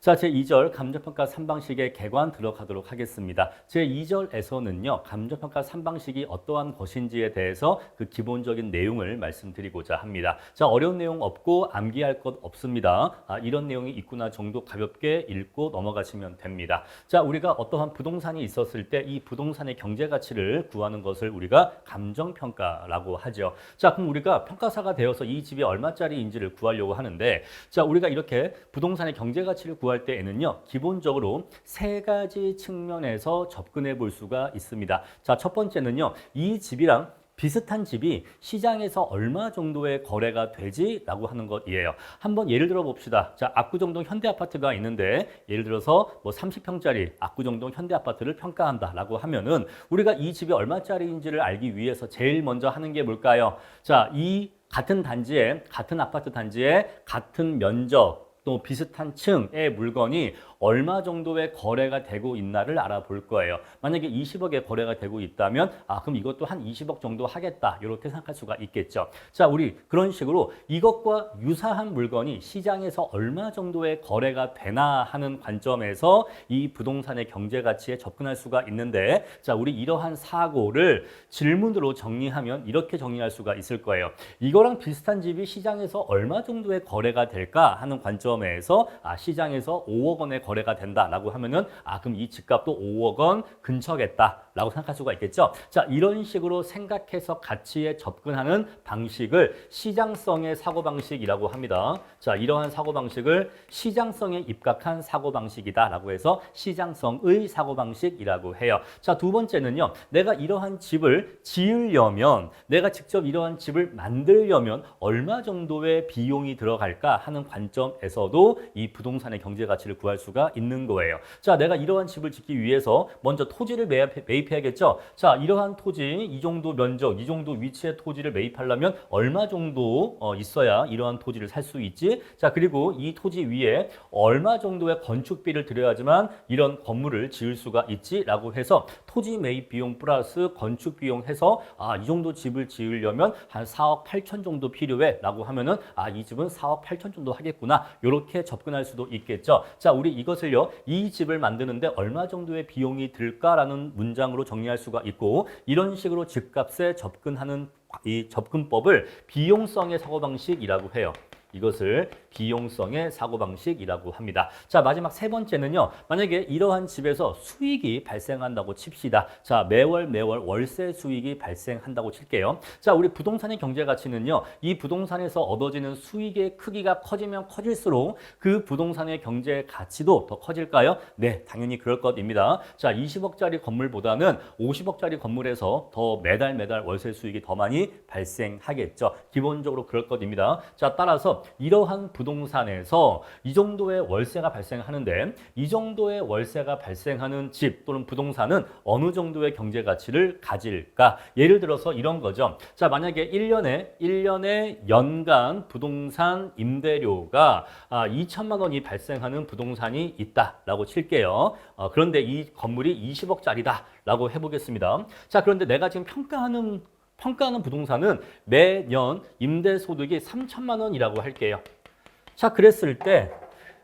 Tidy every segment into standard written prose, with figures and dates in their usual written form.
자, 제2절 감정평가 3방식의 개관 들어가도록 하겠습니다. 제2절에서는요, 감정평가 3방식이 어떠한 것인지에 대해서 그 기본적인 내용을 말씀드리고자 합니다. 자, 어려운 내용 없고 암기할 것 없습니다. 이런 내용이 있구나 정도 가볍게 읽고 넘어가시면 됩니다. 자, 우리가 어떠한 부동산이 있었을 때 이 부동산의 경제 가치를 구하는 것을 우리가 감정평가라고 하죠. 자, 그럼 우리가 평가사가 되어서 이 집이 얼마짜리인지를 구하려고 하는데, 자, 우리가 이렇게 부동산의 경제 가치를 구할 때에는요, 기본적으로 세 가지 측면에서 접근해 볼 수가 있습니다. 자, 첫 번째는요, 이 집이랑 비슷한 집이 시장에서 얼마 정도의 거래가 되지라고 하는 것이에요. 한번 예를 들어 봅시다. 자, 압구정동 현대아파트가 있는데 예를 들어서 뭐 30평짜리 압구정동 현대아파트를 평가한다라고 하면은 우리가 이 집이 얼마짜리인지를 알기 위해서 제일 먼저 하는 게 뭘까요? 자, 이 같은 단지에, 같은 아파트 단지에 같은 면적 또 비슷한 층의 물건이 얼마 정도의 거래가 되고 있나를 알아볼 거예요. 만약에 20억의 거래가 되고 있다면 그럼 이것도 한 20억 정도 하겠다 이렇게 생각할 수가 있겠죠. 자, 우리 그런 식으로 이것과 유사한 물건이 시장에서 얼마 정도의 거래가 되나 하는 관점에서 이 부동산의 경제 가치에 접근할 수가 있는데, 자, 우리 이러한 사고를 질문으로 정리하면 이렇게 정리할 수가 있을 거예요. 이거랑 비슷한 집이 시장에서 얼마 정도의 거래가 될까 하는 관점에서 시장에서 5억 원의 거래가 된다라고 하면은 그럼 이 집값도 5억 원 근처겠다라고 생각할 수가 있겠죠. 자, 이런 식으로 생각해서 가치에 접근하는 방식을 시장성의 사고방식이라고 합니다. 자, 이러한 사고방식을 시장성에 입각한 사고방식이다라고 해서 시장성의 사고방식이라고 해요. 자, 두 번째는요, 내가 이러한 집을 지으려면, 내가 직접 이러한 집을 만들려면 얼마 정도의 비용이 들어갈까 하는 관점에서도 이 부동산의 경제 가치를 구할 수가 있는 거예요. 자, 내가 이러한 집을 짓기 위해서 먼저 토지를 매입해야겠죠. 자, 이러한 토지, 이 정도 면적, 이 정도 위치의 토지를 매입하려면 얼마 정도 있어야 이러한 토지를 살 수 있지? 자, 그리고 이 토지 위에 얼마 정도의 건축비를 들여야지만 이런 건물을 지을 수가 있지라고 해서 토지 매입 비용 플러스 건축 비용 해서 이 정도 집을 지으려면 한 4억 8천 정도 필요해라고 하면은 이 집은 4억 8천 정도 하겠구나. 이렇게 접근할 수도 있겠죠. 자, 우리 이것을요, 이 집을 만드는데 얼마 정도의 비용이 들까라는 문장으로 정리할 수가 있고, 이런 식으로 집값에 접근하는 이 접근법을 비용성의 사고방식이라고 해요. 이것을 비용성의 사고방식이라고 합니다. 자, 마지막 세 번째는요, 만약에 이러한 집에서 수익이 발생한다고 칩시다. 자, 매월 월세 수익이 발생한다고 칠게요. 자, 우리 부동산의 경제 가치는요, 이 부동산에서 얻어지는 수익의 크기가 커지면 커질수록 그 부동산의 경제 가치도 더 커질까요? 네, 당연히 그럴 것입니다. 자, 20억짜리 건물보다는 50억짜리 건물에서 더 매달 월세 수익이 더 많이 발생하겠죠. 기본적으로 그럴 것입니다. 자, 따라서 이러한 부동산에서 이 정도의 월세가 발생하는데, 이 정도의 월세가 발생하는 집 또는 부동산은 어느 정도의 경제 가치를 가질까? 예를 들어서 이런 거죠. 자, 만약에 1년에 연간 부동산 임대료가 2천만 원이 발생하는 부동산이 있다라고 칠게요. 그런데 이 건물이 20억짜리다라고 해보겠습니다. 자, 그런데 내가 지금 평가하는 부동산은 매년 임대소득이 3천만 원이라고 할게요. 자, 그랬을 때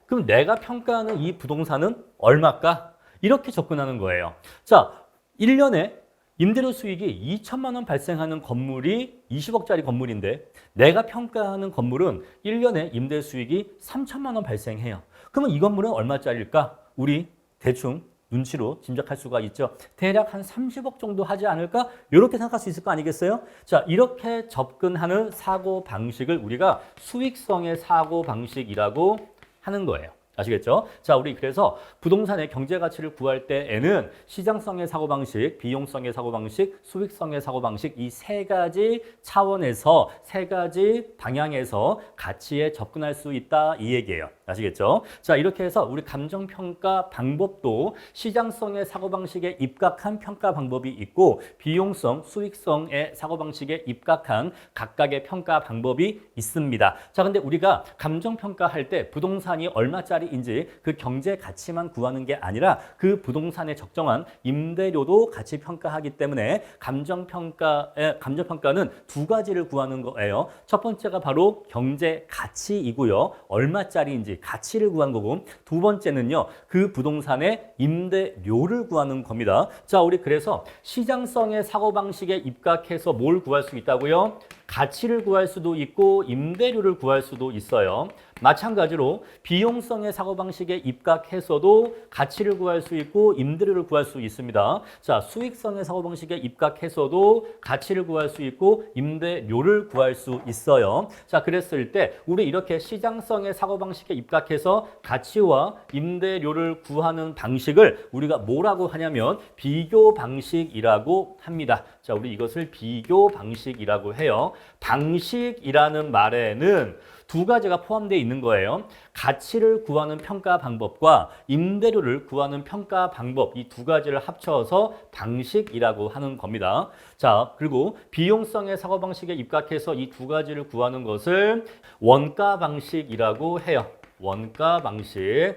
그럼 내가 평가하는 이 부동산은 얼마일까? 이렇게 접근하는 거예요. 자, 1년에 임대료 수익이 2천만 원 발생하는 건물이 20억짜리 건물인데 내가 평가하는 건물은 1년에 임대 수익이 3천만 원 발생해요. 그러면 이 건물은 얼마짜리일까? 우리 대충 눈치로 짐작할 수가 있죠. 대략 한 30억 정도 하지 않을까? 이렇게 생각할 수 있을 거 아니겠어요? 자, 이렇게 접근하는 사고 방식을 우리가 수익성의 사고 방식이라고 하는 거예요. 아시겠죠? 자, 우리 그래서 부동산의 경제 가치를 구할 때에는 시장성의 사고방식, 비용성의 사고방식, 수익성의 사고방식 이 세 가지 차원에서, 세 가지 방향에서 가치에 접근할 수 있다 이 얘기예요. 아시겠죠? 자, 이렇게 해서 우리 감정평가 방법도 시장성의 사고방식에 입각한 평가 방법이 있고 비용성, 수익성의 사고방식에 입각한 각각의 평가 방법이 있습니다. 자, 근데 우리가 감정평가할 때 부동산이 얼마짜리 얼마짜리인지 그 경제 가치만 구하는 게 아니라 그 부동산에 적정한 임대료도 같이 평가하기 때문에 감정평가는 두 가지를 구하는 거예요. 첫 번째가 바로 경제 가치이고요. 얼마짜리인지 가치를 구한 거고, 두 번째는요, 그 부동산의 임대료를 구하는 겁니다. 자, 우리 그래서 시장성의 사고방식에 입각해서 뭘 구할 수 있다고요? 가치를 구할 수도 있고 임대료를 구할 수도 있어요. 마찬가지로 비용성의 사고방식에 입각해서도 가치를 구할 수 있고 임대료를 구할 수 있습니다. 자, 수익성의 사고방식에 입각해서도 가치를 구할 수 있고 임대료를 구할 수 있어요. 자, 그랬을 때 우리 이렇게 시장성의 사고방식에 입각해서 가치와 임대료를 구하는 방식을 우리가 뭐라고 하냐면 비교 방식이라고 합니다. 자, 우리 이것을 비교 방식이라고 해요. 방식이라는 말에는 두 가지가 포함되어 있는 거예요. 가치를 구하는 평가 방법과 임대료를 구하는 평가 방법, 이 두 가지를 합쳐서 방식이라고 하는 겁니다. 자, 그리고 비용성의 사고방식에 입각해서 이 두 가지를 구하는 것을 원가 방식이라고 해요. 원가 방식.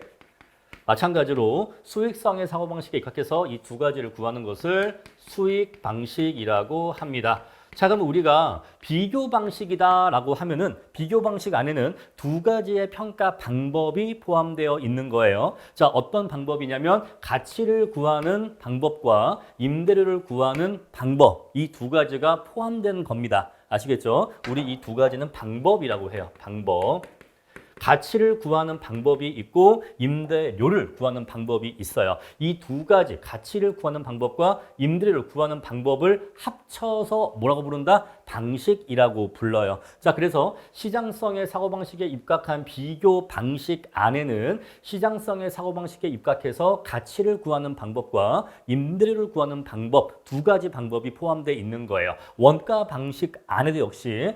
마찬가지로 수익성의 사고방식에 입각해서 이 두 가지를 구하는 것을 수익 방식이라고 합니다. 자, 그럼 우리가 비교 방식이다라고 하면은 비교 방식 안에는 두 가지의 평가 방법이 포함되어 있는 거예요. 자, 어떤 방법이냐면 가치를 구하는 방법과 임대료를 구하는 방법, 이 두 가지가 포함된 겁니다. 아시겠죠? 우리 이 두 가지는 방법이라고 해요. 방법. 가치를 구하는 방법이 있고 임대료를 구하는 방법이 있어요. 이 두 가지 가치를 구하는 방법과 임대료를 구하는 방법을 합쳐서 뭐라고 부른다? 방식이라고 불러요. 자, 그래서 시장성의 사고방식에 입각한 비교 방식 안에는 시장성의 사고방식에 입각해서 가치를 구하는 방법과 임대료를 구하는 방법, 두 가지 방법이 포함되어 있는 거예요. 원가 방식 안에도 역시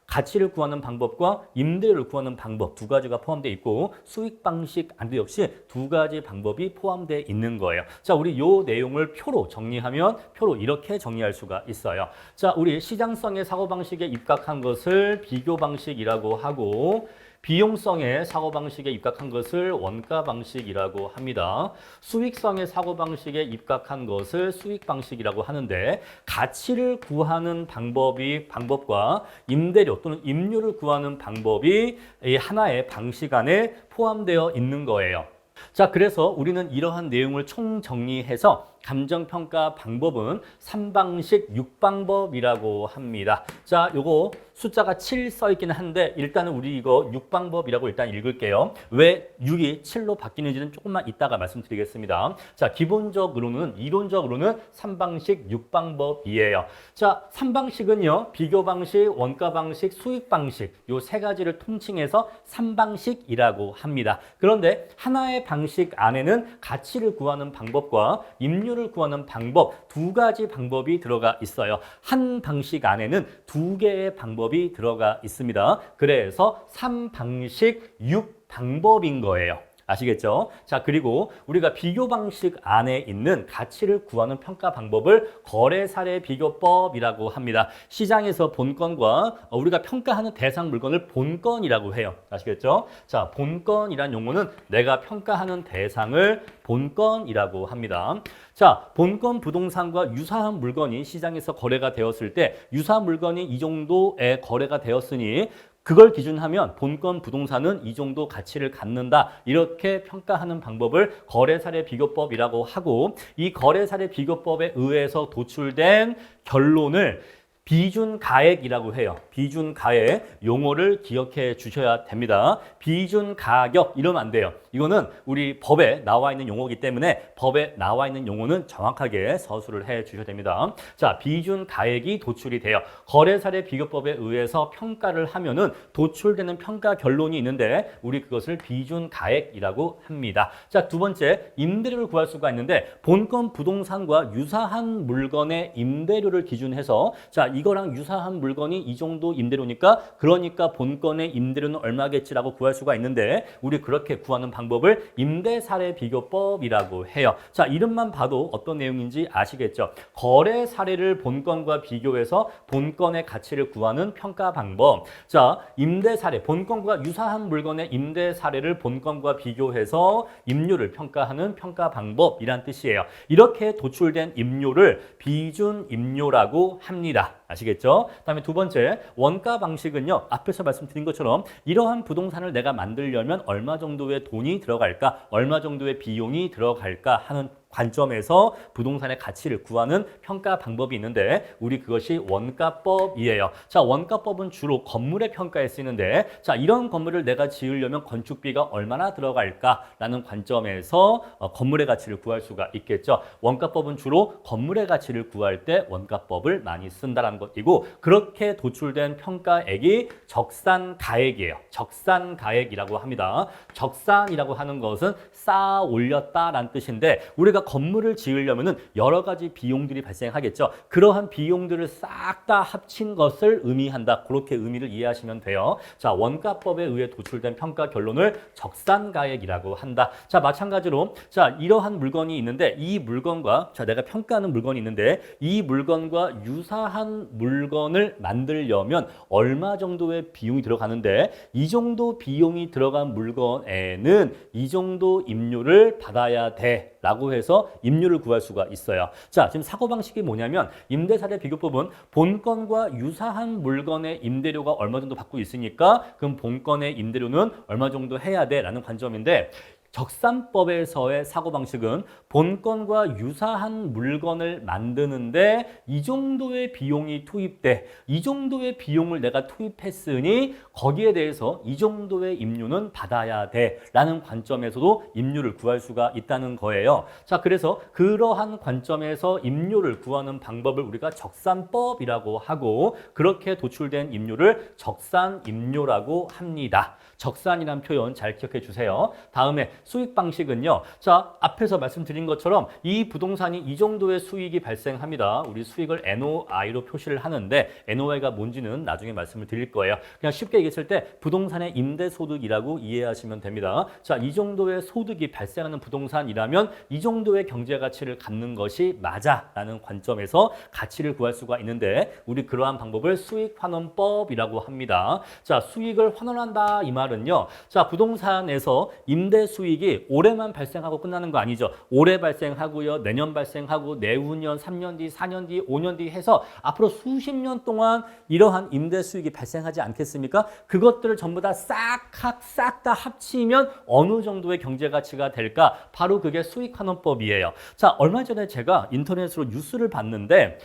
가치를 구하는 방법과 임대료를 구하는 방법 두 가지가 포함되어 있고 수익 방식 안에도 역시 두 가지 방법이 포함되어 있는 거예요. 자, 우리 요 내용을 표로 정리하면 표로 이렇게 정리할 수가 있어요. 자, 우리 시장성의 사고방식에 입각한 것을 비교 방식이라고 하고 비용성의 사고방식에 입각한 것을 원가 방식이라고 합니다. 수익성의 사고방식에 입각한 것을 수익 방식이라고 하는데 가치를 구하는 방법과 임대료 또는 임료를 구하는 방법이 이 하나의 방식 안에 포함되어 있는 거예요. 자, 그래서 우리는 이러한 내용을 총정리해서 감정평가 방법은 3방식 6방법이라고 합니다. 자, 요거 숫자가 7 써있기는 한데 일단은 우리 이거 6방법이라고 일단 읽을게요. 왜 6이 7로 바뀌는지는 조금만 이따가 말씀드리겠습니다. 자, 기본적으로는 이론적으로는 3방식 6방법이에요. 자, 3방식은요. 비교 방식, 원가 방식, 수익 방식 요 세 가지를 통칭해서 3방식이라고 합니다. 그런데 하나의 방식 안에는 가치를 구하는 방법과 임료를 구하는 방법 두 가지 방법이 들어가 있어요. 한 방식 안에는 두 개의 방법이 들어가 있습니다. 그래서 3방식 6방법인 거예요. 아시겠죠? 자, 그리고 우리가 비교 방식 안에 있는 가치를 구하는 평가 방법을 거래 사례 비교법이라고 합니다. 시장에서 본건과 우리가 평가하는 대상 물건을 본건이라고 해요. 아시겠죠? 자, 본건이란 용어는 내가 평가하는 대상을 본건이라고 합니다. 자, 본건 부동산과 유사한 물건이 시장에서 거래가 되었을 때 유사한 물건이 이 정도의 거래가 되었으니 그걸 기준하면 본건 부동산은 이 정도 가치를 갖는다. 이렇게 평가하는 방법을 거래사례 비교법이라고 하고 이 거래사례 비교법에 의해서 도출된 결론을 비준가액이라고 해요. 비준가액 용어를 기억해 주셔야 됩니다. 비준가격 이러면 안 돼요. 이거는 우리 법에 나와 있는 용어이기 때문에 법에 나와 있는 용어는 정확하게 서술을 해 주셔야 됩니다. 자, 비준가액이 도출이 돼요. 거래사례 비교법에 의해서 평가를 하면은 도출되는 평가 결론이 있는데 우리 그것을 비준가액이라고 합니다. 자, 두 번째 임대료를 구할 수가 있는데 본건 부동산과 유사한 물건의 임대료를 기준해서 자, 이거랑 유사한 물건이 이 정도 임대료니까 그러니까 본건의 임대료는 얼마겠지라고 구할 수가 있는데 우리 그렇게 구하는 방법을 임대사례 비교법이라고 해요. 자, 이름만 봐도 어떤 내용인지 아시겠죠? 거래 사례를 본건과 비교해서 본건의 가치를 구하는 평가 방법. 자, 임대 사례, 본건과 유사한 물건의 임대 사례를 본건과 비교해서 임료를 평가하는 평가 방법이란 뜻이에요. 이렇게 도출된 임료를 비준 임료라고 합니다. 아시겠죠? 그다음에 두 번째, 원가 방식은요. 앞에서 말씀드린 것처럼 이러한 부동산을 내가 만들려면 얼마 정도의 돈이 들어갈까? 얼마 정도의 비용이 들어갈까 하는 관점에서 부동산의 가치를 구하는 평가 방법이 있는데 우리 그것이 원가법이에요. 자, 원가법은 주로 건물의 평가에 쓰이는데 자, 이런 건물을 내가 지으려면 건축비가 얼마나 들어갈까라는 관점에서 건물의 가치를 구할 수가 있겠죠. 원가법은 주로 건물의 가치를 구할 때 원가법을 많이 쓴다는 것이고 그렇게 도출된 평가액이 적산가액이에요. 적산가액이라고 합니다. 적산이라고 하는 것은 쌓아 올렸다라는 뜻인데 우리가 건물을 지으려면은 여러 가지 비용들이 발생하겠죠. 그러한 비용들을 싹 다 합친 것을 의미한다. 그렇게 의미를 이해하시면 돼요. 자, 원가법에 의해 도출된 평가 결론을 적산가액이라고 한다. 자, 마찬가지로 자, 이러한 물건이 있는데 이 물건과 자, 내가 평가하는 물건이 있는데 이 물건과 유사한 물건을 만들려면 얼마 정도의 비용이 들어가는데 이 정도 비용이 들어간 물건에는 이 정도 임료를 받아야 돼. 라고 해서 임료를 구할 수가 있어요. 자, 지금 사고방식이 뭐냐면 임대사례 비교법은 본건과 유사한 물건의 임대료가 얼마 정도 받고 있으니까 그럼 본건의 임대료는 얼마 정도 해야 돼 라는 관점인데 적산법에서의 사고방식은 본건과 유사한 물건을 만드는데 이 정도의 비용이 투입돼. 이 정도의 비용을 내가 투입했으니 거기에 대해서 이 정도의 임료는 받아야 돼 라는 관점에서도 임료를 구할 수가 있다는 거예요. 자, 그래서 그러한 관점에서 임료를 구하는 방법을 우리가 적산법이라고 하고 그렇게 도출된 임료를 적산임료라고 합니다. 적산이라는 표현 잘 기억해 주세요. 다음에 수익 방식은요. 자, 앞에서 말씀드린 것처럼 이 부동산이 이 정도의 수익이 발생합니다. 우리 수익을 NOI로 표시를 하는데 NOI가 뭔지는 나중에 말씀을 드릴 거예요. 그냥 쉽게 얘기했을 때 부동산의 임대소득이라고 이해하시면 됩니다. 자, 이 정도의 소득이 발생하는 부동산이라면 이 정도의 경제가치를 갖는 것이 맞아라는 관점에서 가치를 구할 수가 있는데 우리 그러한 방법을 수익환원법이라고 합니다. 자, 수익을 환원한다 이 말은요. 자, 부동산에서 임대 수익이 올해만 발생하고 끝나는 거 아니죠. 올해 발생하고요. 내년 발생하고 내후년, 3년 뒤, 4년 뒤, 5년 뒤 해서 앞으로 수십 년 동안 이러한 임대 수익이 발생하지 않겠습니까? 그것들을 전부 다 싹 다 합치면 어느 정도의 경제 가치가 될까? 바로 그게 수익환원법이에요. 자, 얼마 전에 제가 인터넷으로 뉴스를 봤는데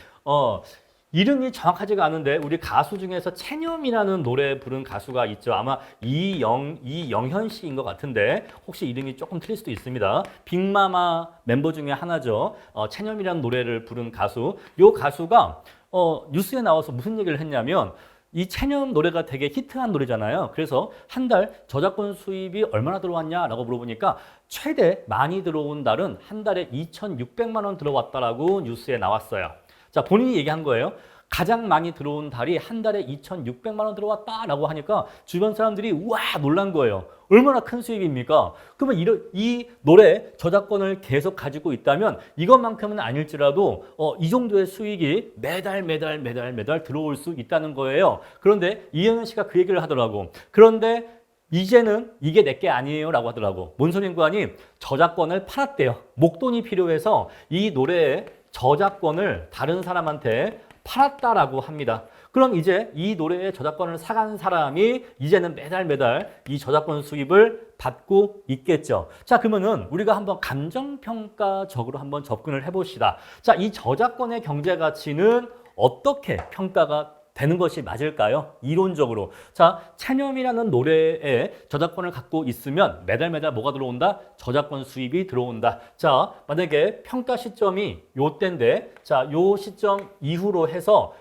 이름이 정확하지가 않은데 우리 가수 중에서 체념이라는 노래 부른 가수가 있죠. 아마 이영현 씨인 것 같은데 혹시 이름이 조금 틀릴 수도 있습니다. 빅마마 멤버 중에 하나죠. 체념이라는 노래를 부른 가수. 이 가수가 뉴스에 나와서 무슨 얘기를 했냐면 이 체념 노래가 되게 히트한 노래잖아요. 그래서 한 달 저작권 수입이 얼마나 들어왔냐라고 물어보니까 최대 많이 들어온 달은 한 달에 2,600만 원 들어왔다라고 뉴스에 나왔어요. 자, 본인이 얘기한 거예요. 가장 많이 들어온 달이 한 달에 2,600만 원 들어왔다라고 하니까 주변 사람들이 우와 놀란 거예요. 얼마나 큰 수익입니까? 그러면 이 노래 저작권을 계속 가지고 있다면 이것만큼은 아닐지라도 이 정도의 수익이 매달 들어올 수 있다는 거예요. 그런데 이영현 씨가 그 얘기를 하더라고. 그런데 이제는 이게 내게 아니에요 라고 하더라고. 뭔 소린가 하니 저작권을 팔았대요. 목돈이 필요해서 이 노래의 저작권을 다른 사람한테 팔았다라고 합니다. 그럼 이제 이 노래의 저작권을 사간 사람이 이제는 매달 이 저작권 수입을 받고 있겠죠. 자, 그러면은 우리가 한번 감정평가적으로 한번 접근을 해봅시다. 자, 이 저작권의 경제 가치는 어떻게 평가가 되는 것이 맞을까요? 이론적으로. 자, 체념이라는 노래에 저작권을 갖고 있으면 매달 뭐가 들어온다? 저작권 수입이 들어온다. 자, 만약에 평가 시점이 요때인데, 자, 요 시점 이후로 해서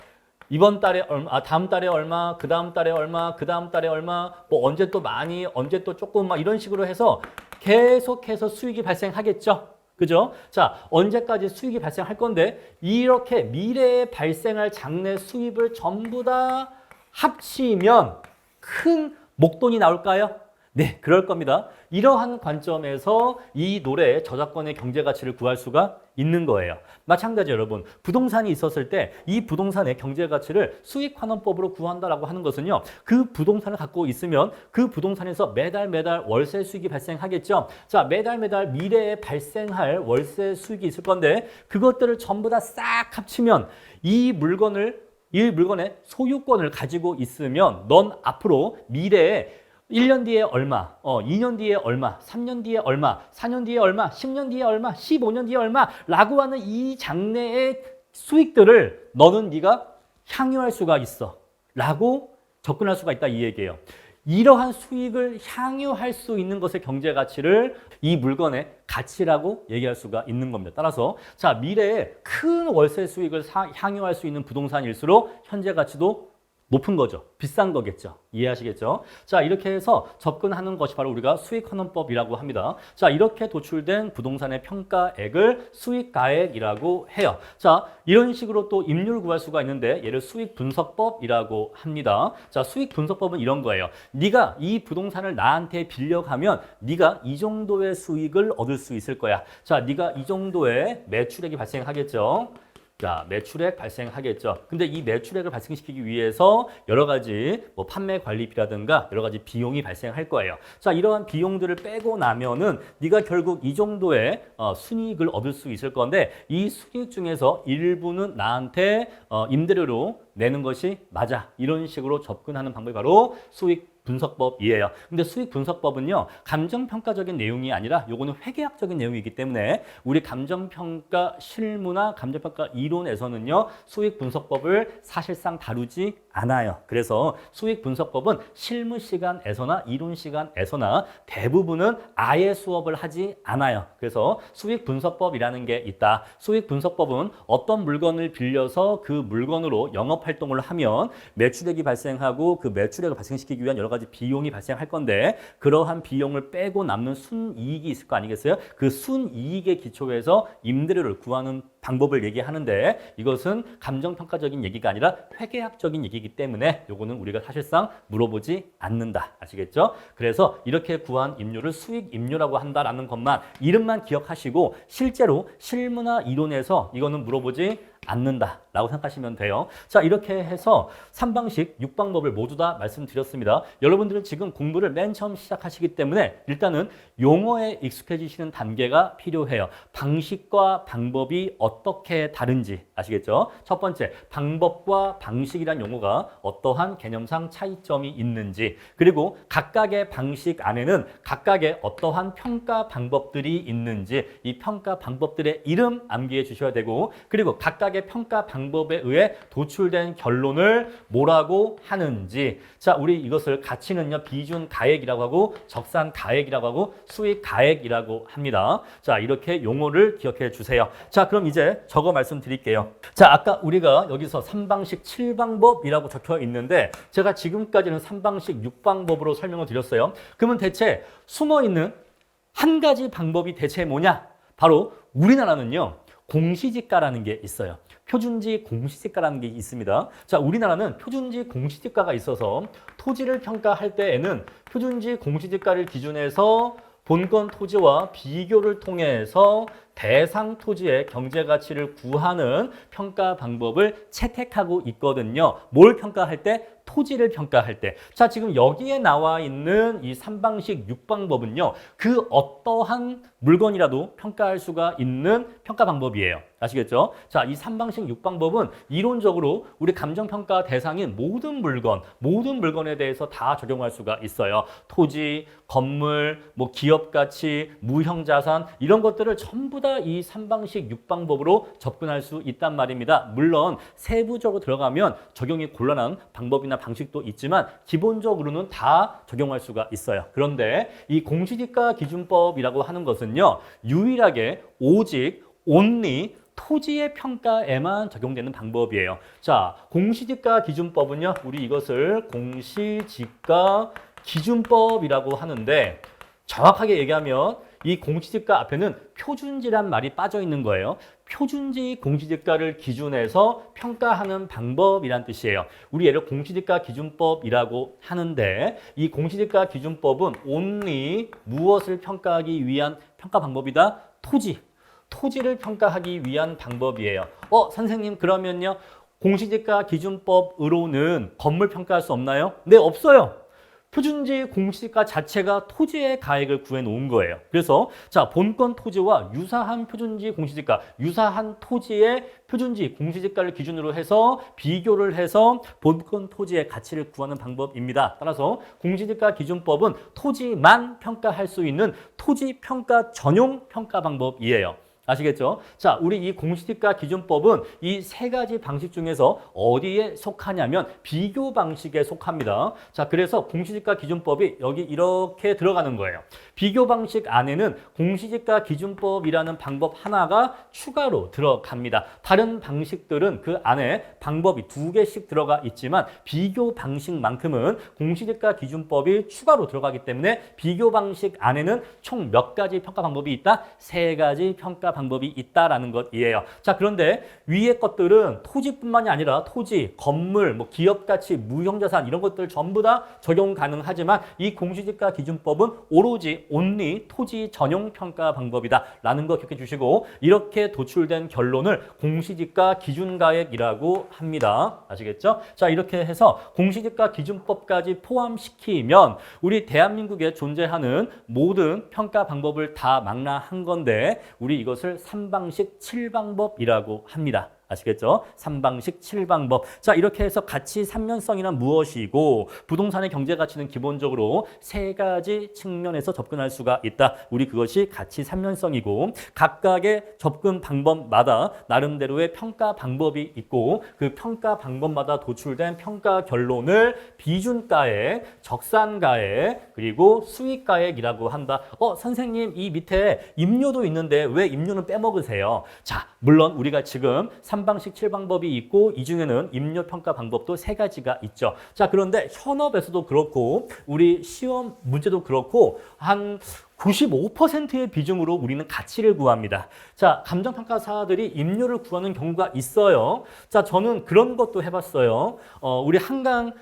이번 달에 얼마, 다음 달에 얼마, 그 다음 달에 얼마, 그 다음 달에 얼마, 뭐 언제 또 많이, 언제 또 조금 막 이런 식으로 해서 계속해서 수익이 발생하겠죠. 그죠? 자, 언제까지 수익이 발생할 건데 이렇게 미래에 발생할 장래 수입을 전부 다 합치면 큰 목돈이 나올까요? 네, 그럴 겁니다. 이러한 관점에서 이 노래의 저작권의 경제 가치를 구할 수가 있는 거예요. 마찬가지 여러분, 부동산이 있었을 때 이 부동산의 경제 가치를 수익환원법으로 구한다라고 하는 것은요. 그 부동산을 갖고 있으면 그 부동산에서 매달 월세 수익이 발생하겠죠. 자, 매달 미래에 발생할 월세 수익이 있을 건데 그것들을 전부 다 싹 합치면 이 물건의 소유권을 가지고 있으면 넌 앞으로 미래에 1년 뒤에 얼마, 2년 뒤에 얼마, 3년 뒤에 얼마, 4년 뒤에 얼마, 10년 뒤에 얼마, 15년 뒤에 얼마라고 하는 이 장래의 수익들을 네가 향유할 수가 있어 라고 접근할 수가 있다 이 얘기예요. 이러한 수익을 향유할 수 있는 것의 경제 가치를 이 물건의 가치라고 얘기할 수가 있는 겁니다. 따라서 자, 미래에 큰 월세 수익을 향유할 수 있는 부동산일수록 현재 가치도 높은 거죠. 비싼 거겠죠. 이해하시겠죠? 자, 이렇게 해서 접근하는 것이 바로 우리가 수익환원법이라고 합니다. 자, 이렇게 도출된 부동산의 평가액을 수익가액이라고 해요. 자, 이런 식으로 또 임률을 구할 수가 있는데 얘를 수익분석법이라고 합니다. 자, 수익분석법은 이런 거예요. 네가 이 부동산을 나한테 빌려가면 네가 이 정도의 수익을 얻을 수 있을 거야. 자, 네가 이 정도의 매출액이 발생하겠죠. 자, 매출액 발생하겠죠. 근데 이 매출액을 발생시키기 위해서 여러 가지 뭐 판매 관리비라든가 여러 가지 비용이 발생할 거예요. 자, 이러한 비용들을 빼고 나면은 네가 결국 이 정도의 순이익을 얻을 수 있을 건데 이 순이익 중에서 일부는 나한테 임대료로 내는 것이 맞아. 이런 식으로 접근하는 방법이 바로 수익 분석법이에요. 근데 수익 분석법은요, 감정평가적인 내용이 아니라 요거는 회계학적인 내용이기 때문에 우리 감정평가 실무나 감정평가 이론에서는요, 수익 분석법을 사실상 다루지 않아요. 그래서 수익 분석법은 실무 시간에서나 이론 시간에서나 대부분은 아예 수업을 하지 않아요. 그래서 수익 분석법이라는 게 있다. 수익 분석법은 어떤 물건을 빌려서 그 물건으로 영업 활동을 하면 매출액이 발생하고 그 매출액을 발생시키기 위한 여러 가지 비용이 발생할 건데 그러한 비용을 빼고 남는 순이익이 있을 거 아니겠어요? 그 순이익의 기초에서 임대료를 구하는 방법을 얘기하는데 이것은 감정평가적인 얘기가 아니라 회계학적인 얘기이기 때문에 요거는 우리가 사실상 물어보지 않는다. 아시겠죠? 그래서 이렇게 구한 임료를 수익 임료라고 한다라는 것만 이름만 기억하시고 실제로 실무나 이론에서 이거는 물어보지 않는다라고 생각하시면 돼요. 자, 이렇게 해서 3방식, 6방법을 모두 다 말씀드렸습니다. 여러분들은 지금 공부를 맨 처음 시작하시기 때문에 일단은 용어에 익숙해지시는 단계가 필요해요. 방식과 방법이 어떻게 다른지 아시겠죠? 첫 번째, 방법과 방식이란 용어가 어떠한 개념상 차이점이 있는지, 그리고 각각의 방식 안에는 각각의 어떠한 평가 방법들이 있는지 이 평가 방법들의 이름 암기해 주셔야 되고, 그리고 각각의 평가 방법에 의해 도출된 결론을 뭐라고 하는지. 자, 우리 이것을 가치는요, 비준 가액이라고 하고 적산 가액이라고 하고 수익 가액이라고 합니다. 자, 이렇게 용어를 기억해 주세요. 자, 그럼 이제 저거 말씀드릴게요. 자, 아까 우리가 여기서 3방식 7방법이라고 적혀 있는데 제가 지금까지는 3방식 6방법으로 설명을 드렸어요. 그러면 대체 숨어 있는 한 가지 방법이 대체 뭐냐? 바로 우리나라는요, 공시지가라는 게 있어요. 표준지 공시지가라는 게 있습니다. 자, 우리나라는 표준지 공시지가가 있어서 토지를 평가할 때에는 표준지 공시지가를 기준해서 본건 토지와 비교를 통해서 대상 토지의 경제 가치를 구하는 평가 방법을 채택하고 있거든요. 뭘 평가할 때? 토지를 평가할 때. 자, 지금 여기에 나와 있는 이 3방식 6방법은요. 그 어떠한 물건이라도 평가할 수가 있는 평가 방법이에요. 아시겠죠? 자, 이 3방식 6방법은 이론적으로 우리 감정평가 대상인 모든 물건에 대해서 다 적용할 수가 있어요. 토지, 건물, 뭐 기업 가치, 무형 자산 이런 것들을 전부 다 이 3방식 6방법으로 접근할 수 있단 말입니다. 물론 세부적으로 들어가면 적용이 곤란한 방법이나 방식도 있지만 기본적으로는 다 적용할 수가 있어요. 그런데 이 공시지가 기준법이라고 하는 것은요, 유일하게 오직 only 토지의 평가에만 적용되는 방법이에요. 자, 공시지가 기준법은요, 우리 이것을 공시지가 기준법이라고 하는데 정확하게 얘기하면 이 공시지가 앞에는 표준지란 말이 빠져 있는 거예요. 표준지 공시지가를 기준해서 평가하는 방법이란 뜻이에요. 우리 얘를 공시지가 기준법이라고 하는데 이 공시지가 기준법은 only 무엇을 평가하기 위한 평가 방법이다? 토지를 평가하기 위한 방법이에요. 선생님 그러면요. 공시지가 기준법으로는 건물 평가할 수 없나요? 네, 없어요. 표준지 공시지가 자체가 토지의 가액을 구해 놓은 거예요. 그래서 자, 본권 토지와 유사한 표준지 공시지가, 유사한 토지의 표준지 공시지가를 기준으로 해서 비교를 해서 본권 토지의 가치를 구하는 방법입니다. 따라서 공시지가 기준법은 토지만 평가할 수 있는 토지 평가 전용 평가 방법이에요. 아시겠죠? 자, 우리 이 공시지가 기준법은 이 세 가지 방식 중에서 어디에 속하냐면 비교 방식에 속합니다. 자, 그래서 공시지가 기준법이 여기 이렇게 들어가는 거예요. 비교 방식 안에는 공시지가 기준법이라는 방법 하나가 추가로 들어갑니다. 다른 방식들은 그 안에 방법이 2개씩 들어가 있지만 비교 방식만큼은 공시지가 기준법이 추가로 들어가기 때문에 비교 방식 안에는 총 몇 가지 평가 방법이 있다? 3가지 평가 방법이 있다라는 것이에요. 자, 그런데 위의 것들은 토지뿐만이 아니라 토지, 건물, 기업 가치, 무형자산 이런 것들 전부 다 적용 가능하지만 이 공시지가 기준법은 오로지 only 토지 전용 평가 방법이다라는 거 기억해 주시고 이렇게 도출된 결론을 공시지가 기준가액이라고 합니다. 아시겠죠? 자, 이렇게 해서 공시지가 기준법까지 포함시키면 우리 대한민국에 존재하는 모든 평가 방법을 다 망라한 건데 우리 이것을 3방식 7방법이라고 합니다. 아시겠죠? 3방식 7방법. 자, 이렇게 해서 가치 3면성이란 무엇이고 부동산의 경제 가치는 기본적으로 3가지 측면에서 접근할 수가 있다. 우리 그것이 가치 3면성이고 각각의 접근 방법마다 나름대로의 평가 방법이 있고 그 평가 방법마다 도출된 평가 결론을 비준가액, 적산가액, 그리고 수익가액이라고 한다. 선생님 이 밑에 임료도 있는데 왜 임료는 빼먹으세요? 자, 물론 우리가 지금 3방식 7방법이 있고 이 중에는 임료 평가 방법도 3가지가 있죠. 자, 그런데 현업에서도 그렇고 우리 시험 문제도 그렇고 한 95%의 비중으로 우리는 가치를 구합니다. 자, 감정평가사들이 임료를 구하는 경우가 있어요. 자, 저는 그런 것도 해봤어요. 우리 한강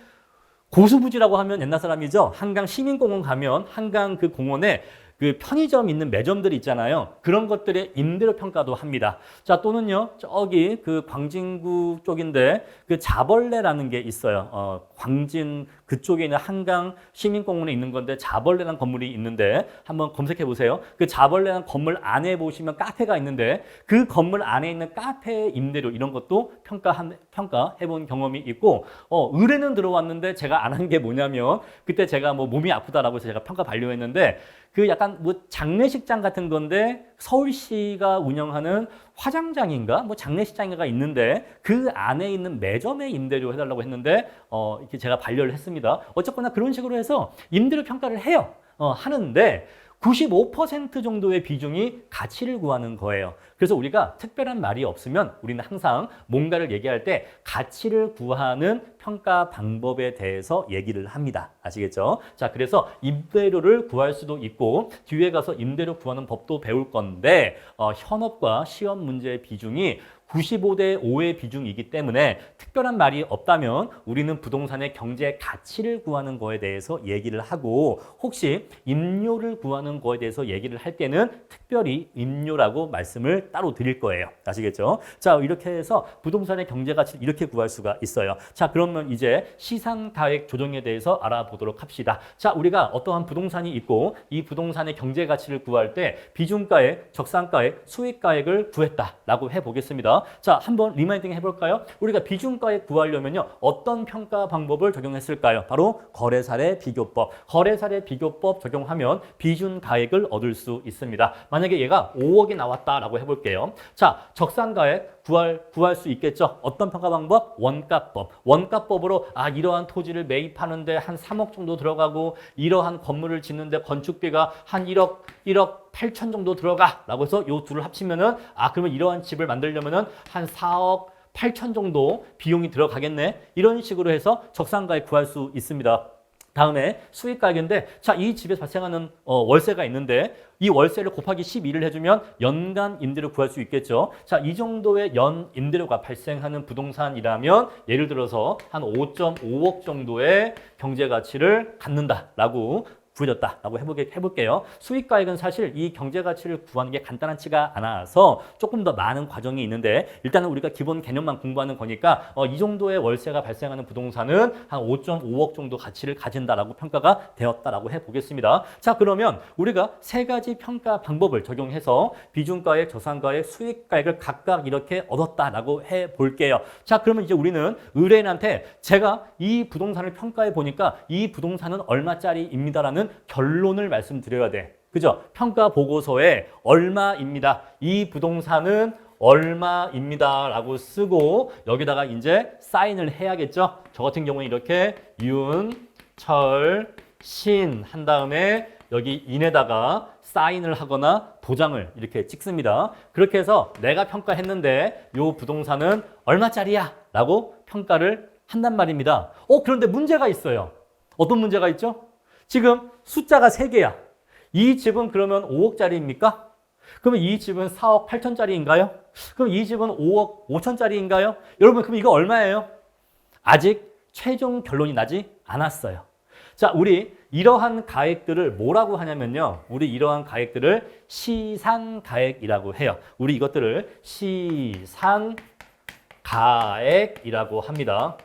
고수부지라고 하면 옛날 사람이죠. 한강 시민공원 가면 한강 그 공원에 그 편의점 있는 매점들이 있잖아요. 그런 것들의 임대료 평가도 합니다. 자, 또는요, 저기 그 광진구 쪽인데 그 자벌레라는 게 있어요. 광진 그쪽에 있는 한강 시민공원에 있는 건데 자벌레라는 건물이 있는데 한번 검색해 보세요. 그 자벌레라는 건물 안에 보시면 카페가 있는데 그 건물 안에 있는 카페 임대료 이런 것도 평가해 본 경험이 있고 의뢰는 들어왔는데 제가 안 한 게 뭐냐면 그때 제가 몸이 아프다라고 해서 제가 평가 반려했는데 그 약간 장례식장 같은 건데 서울시가 운영하는 화장장인가 장례식장인가가 있는데 그 안에 있는 매점의 임대료 해달라고 했는데 이렇게 제가 반려를 했습니다. 어쨌거나 그런 식으로 해서 임대료 평가를 해요. 하는데 95% 정도의 비중이 가치를 구하는 거예요. 그래서 우리가 특별한 말이 없으면 우리는 항상 뭔가를 얘기할 때 가치를 구하는 평가 방법에 대해서 얘기를 합니다. 아시겠죠? 자, 그래서 임대료를 구할 수도 있고 뒤에 가서 임대료 구하는 법도 배울 건데 현업과 시험 문제의 비중이 95대 5의 비중이기 때문에 특별한 말이 없다면 우리는 부동산의 경제 가치를 구하는 거에 대해서 얘기를 하고 혹시 임료를 구하는 거에 대해서 얘기를 할 때는 특별히 임료라고 말씀을 따로 드릴 거예요. 아시겠죠? 자, 이렇게 해서 부동산의 경제 가치를 이렇게 구할 수가 있어요. 자, 그러면 이제 시상가액 조정에 대해서 알아보도록 합시다. 자, 우리가 어떠한 부동산이 있고 이 부동산의 경제 가치를 구할 때 비중가액, 적산가액, 수익가액을 구했다라고 해보겠습니다. 자, 한번 리마인딩 해볼까요? 우리가 비중가액 구하려면요 어떤 평가 방법을 적용했을까요? 바로 거래사례 비교법. 거래사례 비교법 적용하면 비중가액을 얻을 수 있습니다. 만약에 얘가 5억이 나왔다라고 해볼게요. 자, 적산가액 구할 수 있겠죠. 어떤 평가 방법? 원가법. 원가법으로 이러한 토지를 매입하는데 한 3억 정도 들어가고 이러한 건물을 짓는데 건축비가 한 1억 8천 정도 들어가 라고 해서 요 둘을 합치면은 그러면 이러한 집을 만들려면은 한 4억 8천 정도 비용이 들어가겠네. 이런 식으로 해서 적산가액 구할 수 있습니다. 다음에 수익가액인데 자, 이 집에서 발생하는 월세가 있는데 이 월세를 곱하기 12를 해주면 연간 임대료 구할 수 있겠죠. 자, 이 정도의 연 임대료가 발생하는 부동산이라면 예를 들어서 한 5.5억 정도의 경제 가치를 갖는다라고 구해졌다라고 해볼게요. 수익가액은 사실 이 경제 가치를 구하는 게 간단하지가 않아서 조금 더 많은 과정이 있는데 일단은 우리가 기본 개념만 공부하는 거니까 이 정도의 월세가 발생하는 부동산은 한 5.5억 정도 가치를 가진다라고 평가가 되었다라고 해보겠습니다. 자, 그러면 우리가 세 가지 평가 방법을 적용해서 비중가액, 저상가액, 수익가액을 각각 이렇게 얻었다라고 해볼게요. 자, 그러면 이제 우리는 의뢰인한테 제가 이 부동산을 평가해 보니까 이 부동산은 얼마짜리입니다라는 결론을 말씀드려야 돼. 그죠? 평가 보고서에 얼마입니다. 이 부동산은 얼마입니다. 라고 쓰고 여기다가 이제 사인을 해야겠죠? 저 같은 경우는 이렇게 윤, 철, 신 한 다음에 여기 인에다가 사인을 하거나 도장을 이렇게 찍습니다. 그렇게 해서 내가 평가했는데 이 부동산은 얼마짜리야? 라고 평가를 한단 말입니다. 그런데 문제가 있어요. 어떤 문제가 있죠? 지금 숫자가 3개야. 이 집은 그러면 5억짜리입니까? 그러면 이 집은 4억 8천짜리인가요? 그럼 이 집은 5억 5천짜리인가요? 여러분, 그럼 이거 얼마예요? 아직 최종 결론이 나지 않았어요. 자, 우리 이러한 가액들을 뭐라고 하냐면요. 우리 이러한 가액들을 시산가액이라고 해요. 우리 이것들을 시산가액이라고 합니다.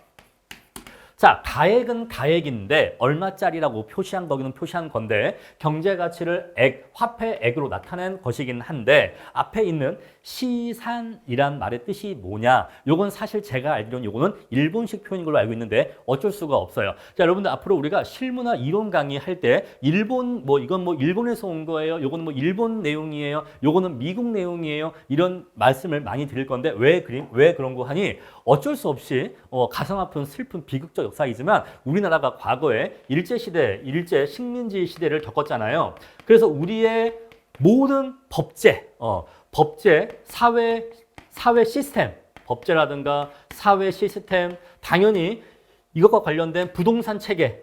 자, 가액은 가액인데 얼마짜리라고 표시한 거기는 표시한 건데 경제가치를 화폐액으로 나타낸 것이긴 한데 앞에 있는 시산이란 말의 뜻이 뭐냐? 요건 사실 제가 알기로는 요거는 일본식 표현인 걸로 알고 있는데 어쩔 수가 없어요. 자, 여러분들 앞으로 우리가 실무나 이론 강의할 때 일본 이건 일본에서 온 거예요. 요거는 일본 내용이에요. 요거는 미국 내용이에요. 이런 말씀을 많이 드릴 건데 왜 그런 거 하니? 어쩔 수 없이 가슴 아픈 슬픈 비극적 역사이지만 우리나라가 과거에 일제시대, 일제 식민지 시대를 겪었잖아요. 그래서 우리의 모든 법제, 사회 시스템, 법제라든가 사회 시스템, 당연히 이것과 관련된 부동산 체계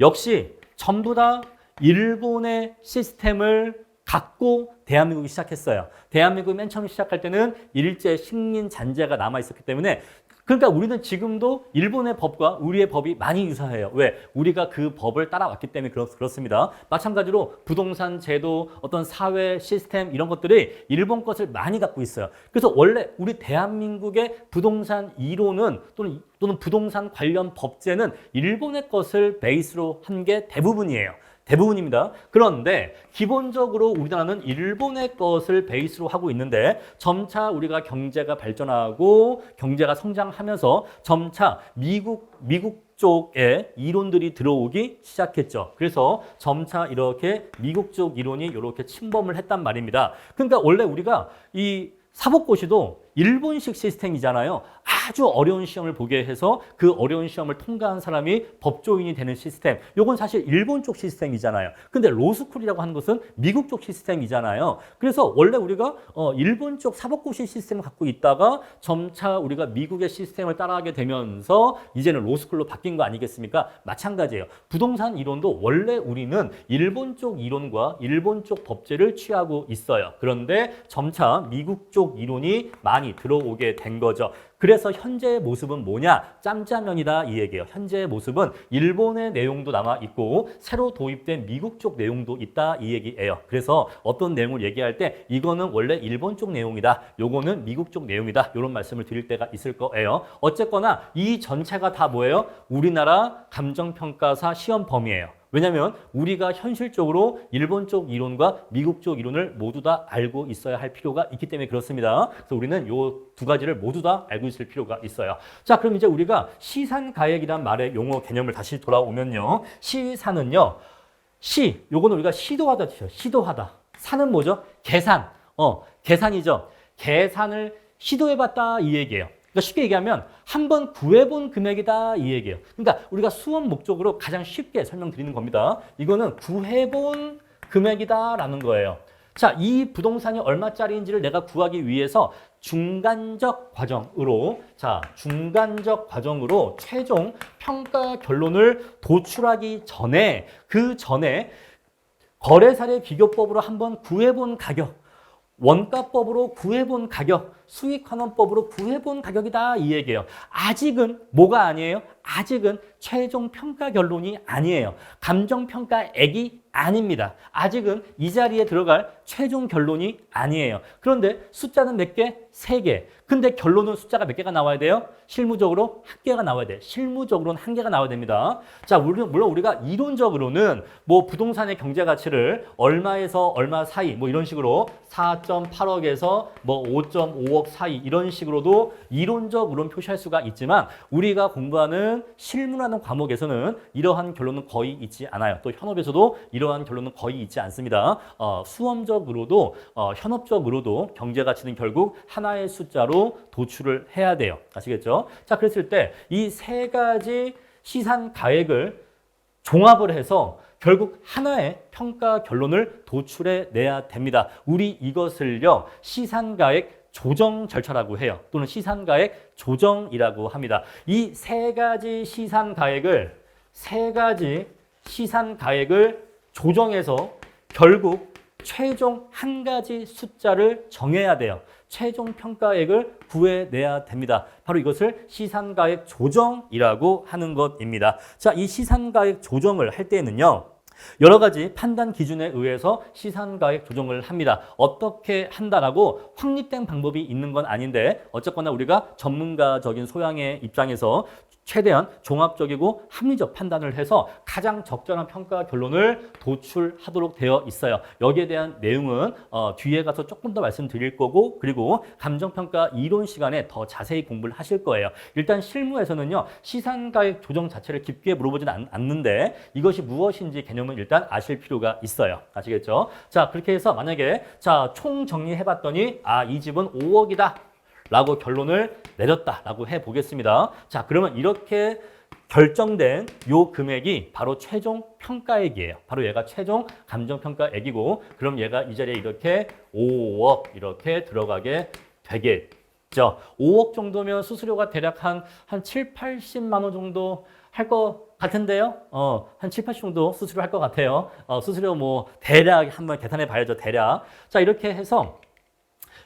역시 전부 다 일본의 시스템을 갖고 대한민국이 시작했어요. 대한민국이 맨 처음 시작할 때는 일제 식민 잔재가 남아 있었기 때문에 그러니까 우리는 지금도 일본의 법과 우리의 법이 많이 유사해요. 왜? 우리가 그 법을 따라왔기 때문에 그렇습니다. 마찬가지로 부동산 제도, 어떤 사회 시스템 이런 것들이 일본 것을 많이 갖고 있어요. 그래서 원래 우리 대한민국의 부동산 이론은 또는 부동산 관련 법제는 일본의 것을 베이스로 한 게 대부분이에요. 대부분입니다. 그런데 기본적으로 우리나라는 일본의 것을 베이스로 하고 있는데 점차 우리가 경제가 발전하고 경제가 성장하면서 점차 미국 쪽에 이론들이 들어오기 시작했죠. 그래서 점차 이렇게 미국 쪽 이론이 이렇게 침범을 했단 말입니다. 그러니까 원래 우리가 이 사법고시도 일본식 시스템이잖아요. 아주 어려운 시험을 보게 해서 그 어려운 시험을 통과한 사람이 법조인이 되는 시스템. 요건 사실 일본 쪽 시스템이잖아요. 근데 로스쿨이라고 하는 것은 미국 쪽 시스템이잖아요. 그래서 원래 우리가 일본 쪽 사법고시 시스템을 갖고 있다가 점차 우리가 미국의 시스템을 따라하게 되면서 이제는 로스쿨로 바뀐 거 아니겠습니까? 마찬가지예요. 부동산 이론도 원래 우리는 일본 쪽 이론과 일본 쪽 법제를 취하고 있어요. 그런데 점차 미국 쪽 이론이 많이 들어오게 된 거죠. 그래서 현재의 모습은 뭐냐? 짬짜면이다 이 얘기예요. 현재의 모습은 일본의 내용도 남아있고 새로 도입된 미국 쪽 내용도 있다 이 얘기예요. 그래서 어떤 내용을 얘기할 때 이거는 원래 일본 쪽 내용이다. 요거는 미국 쪽 내용이다. 이런 말씀을 드릴 때가 있을 거예요. 어쨌거나 이 전체가 다 뭐예요? 우리나라 감정평가사 시험 범위예요. 왜냐하면 우리가 현실적으로 일본 쪽 이론과 미국 쪽 이론을 모두 다 알고 있어야 할 필요가 있기 때문에 그렇습니다. 그래서 우리는 이 두 가지를 모두 다 알고 있을 필요가 있어요. 자, 그럼 이제 우리가 시산가액이란 말의 용어 개념을 다시 돌아오면요. 시산은요. 요거는 우리가 시도하다 뜻이에요. 시도하다. 산은 뭐죠? 계산. 계산이죠. 계산을 시도해봤다 이 얘기예요. 그러니까 쉽게 얘기하면 한번 구해본 금액이다 이 얘기예요. 그러니까 우리가 수업 목적으로 가장 쉽게 설명드리는 겁니다. 이거는 구해본 금액이다라는 거예요. 자, 이 부동산이 얼마짜리인지를 내가 구하기 위해서 중간적 과정으로 최종 평가 결론을 도출하기 전에 그 전에 거래사례 비교법으로 한번 구해본 가격, 원가법으로 구해본 가격, 수익환원법으로 구해본 가격이다 이 얘기예요. 아직은 뭐가 아니에요? 아직은 최종 평가 결론이 아니에요. 감정평가액이 아닙니다. 아직은 이 자리에 들어갈 최종 결론이 아니에요. 그런데 숫자는 몇 개? 3개. 근데 결론은 숫자가 몇 개가 나와야 돼요? 실무적으로 1개가 나와야 돼요. 실무적으로는 1개가 나와야 됩니다. 자, 물론 우리가 이론적으로는 뭐 부동산의 경제 가치를 얼마에서 얼마 사이 뭐 이런 식으로 4.8억에서 뭐 5.5억 사이 이런 식으로도 이론적으로는 표시할 수가 있지만 우리가 공부하는 실무라는 과목에서는 이러한 결론은 거의 있지 않아요. 또 현업에서도 이러한 결론은 거의 있지 않습니다. 수험적으로도 현업적으로도 경제 가치는 결국 하나의 숫자로 도출을 해야 돼요. 아시겠죠? 자, 그랬을 때 이 3가지 시산 가액을 종합을 해서 결국 하나의 평가 결론을 도출해 내야 됩니다. 우리 이것을요, 시산가액 조정 절차라고 해요. 또는 시산가액 조정이라고 합니다. 이 3가지 시산가액을 조정해서 결국 최종 한 가지 숫자를 정해야 돼요. 최종 평가액을 구해내야 됩니다. 바로 이것을 시산가액 조정이라고 하는 것입니다. 자, 이 시산가액 조정을 할 때에는요, 여러 가지 판단 기준에 의해서 시산가액 조정을 합니다. 어떻게 한다라고 확립된 방법이 있는 건 아닌데 어쨌거나 우리가 전문가적인 소양의 입장에서 최대한 종합적이고 합리적 판단을 해서 가장 적절한 평가 결론을 도출하도록 되어 있어요. 여기에 대한 내용은 뒤에 가서 조금 더 말씀드릴 거고, 그리고 감정평가 이론 시간에 더 자세히 공부를 하실 거예요. 일단 실무에서는요, 시산가액 조정 자체를 깊게 물어보지는 않는데 이것이 무엇인지 개념은 일단 아실 필요가 있어요. 아시겠죠? 자, 그렇게 해서 만약에 총 정리해봤더니 이 집은 5억이다. 라고 결론을 내렸다라고 해보겠습니다. 자, 그러면 이렇게 결정된 요 금액이 바로 최종 평가액이에요. 바로 얘가 최종 감정평가액이고, 그럼 얘가 이 자리에 이렇게 5억 이렇게 들어가게 되겠죠. 5억 정도면 수수료가 대략 한 7, 80만 원 정도 할 것 같은데요. 한 7, 80 정도 수수료 할 것 같아요. 수수료 뭐 대략 한번 계산해 봐야죠. 대략. 자, 이렇게 해서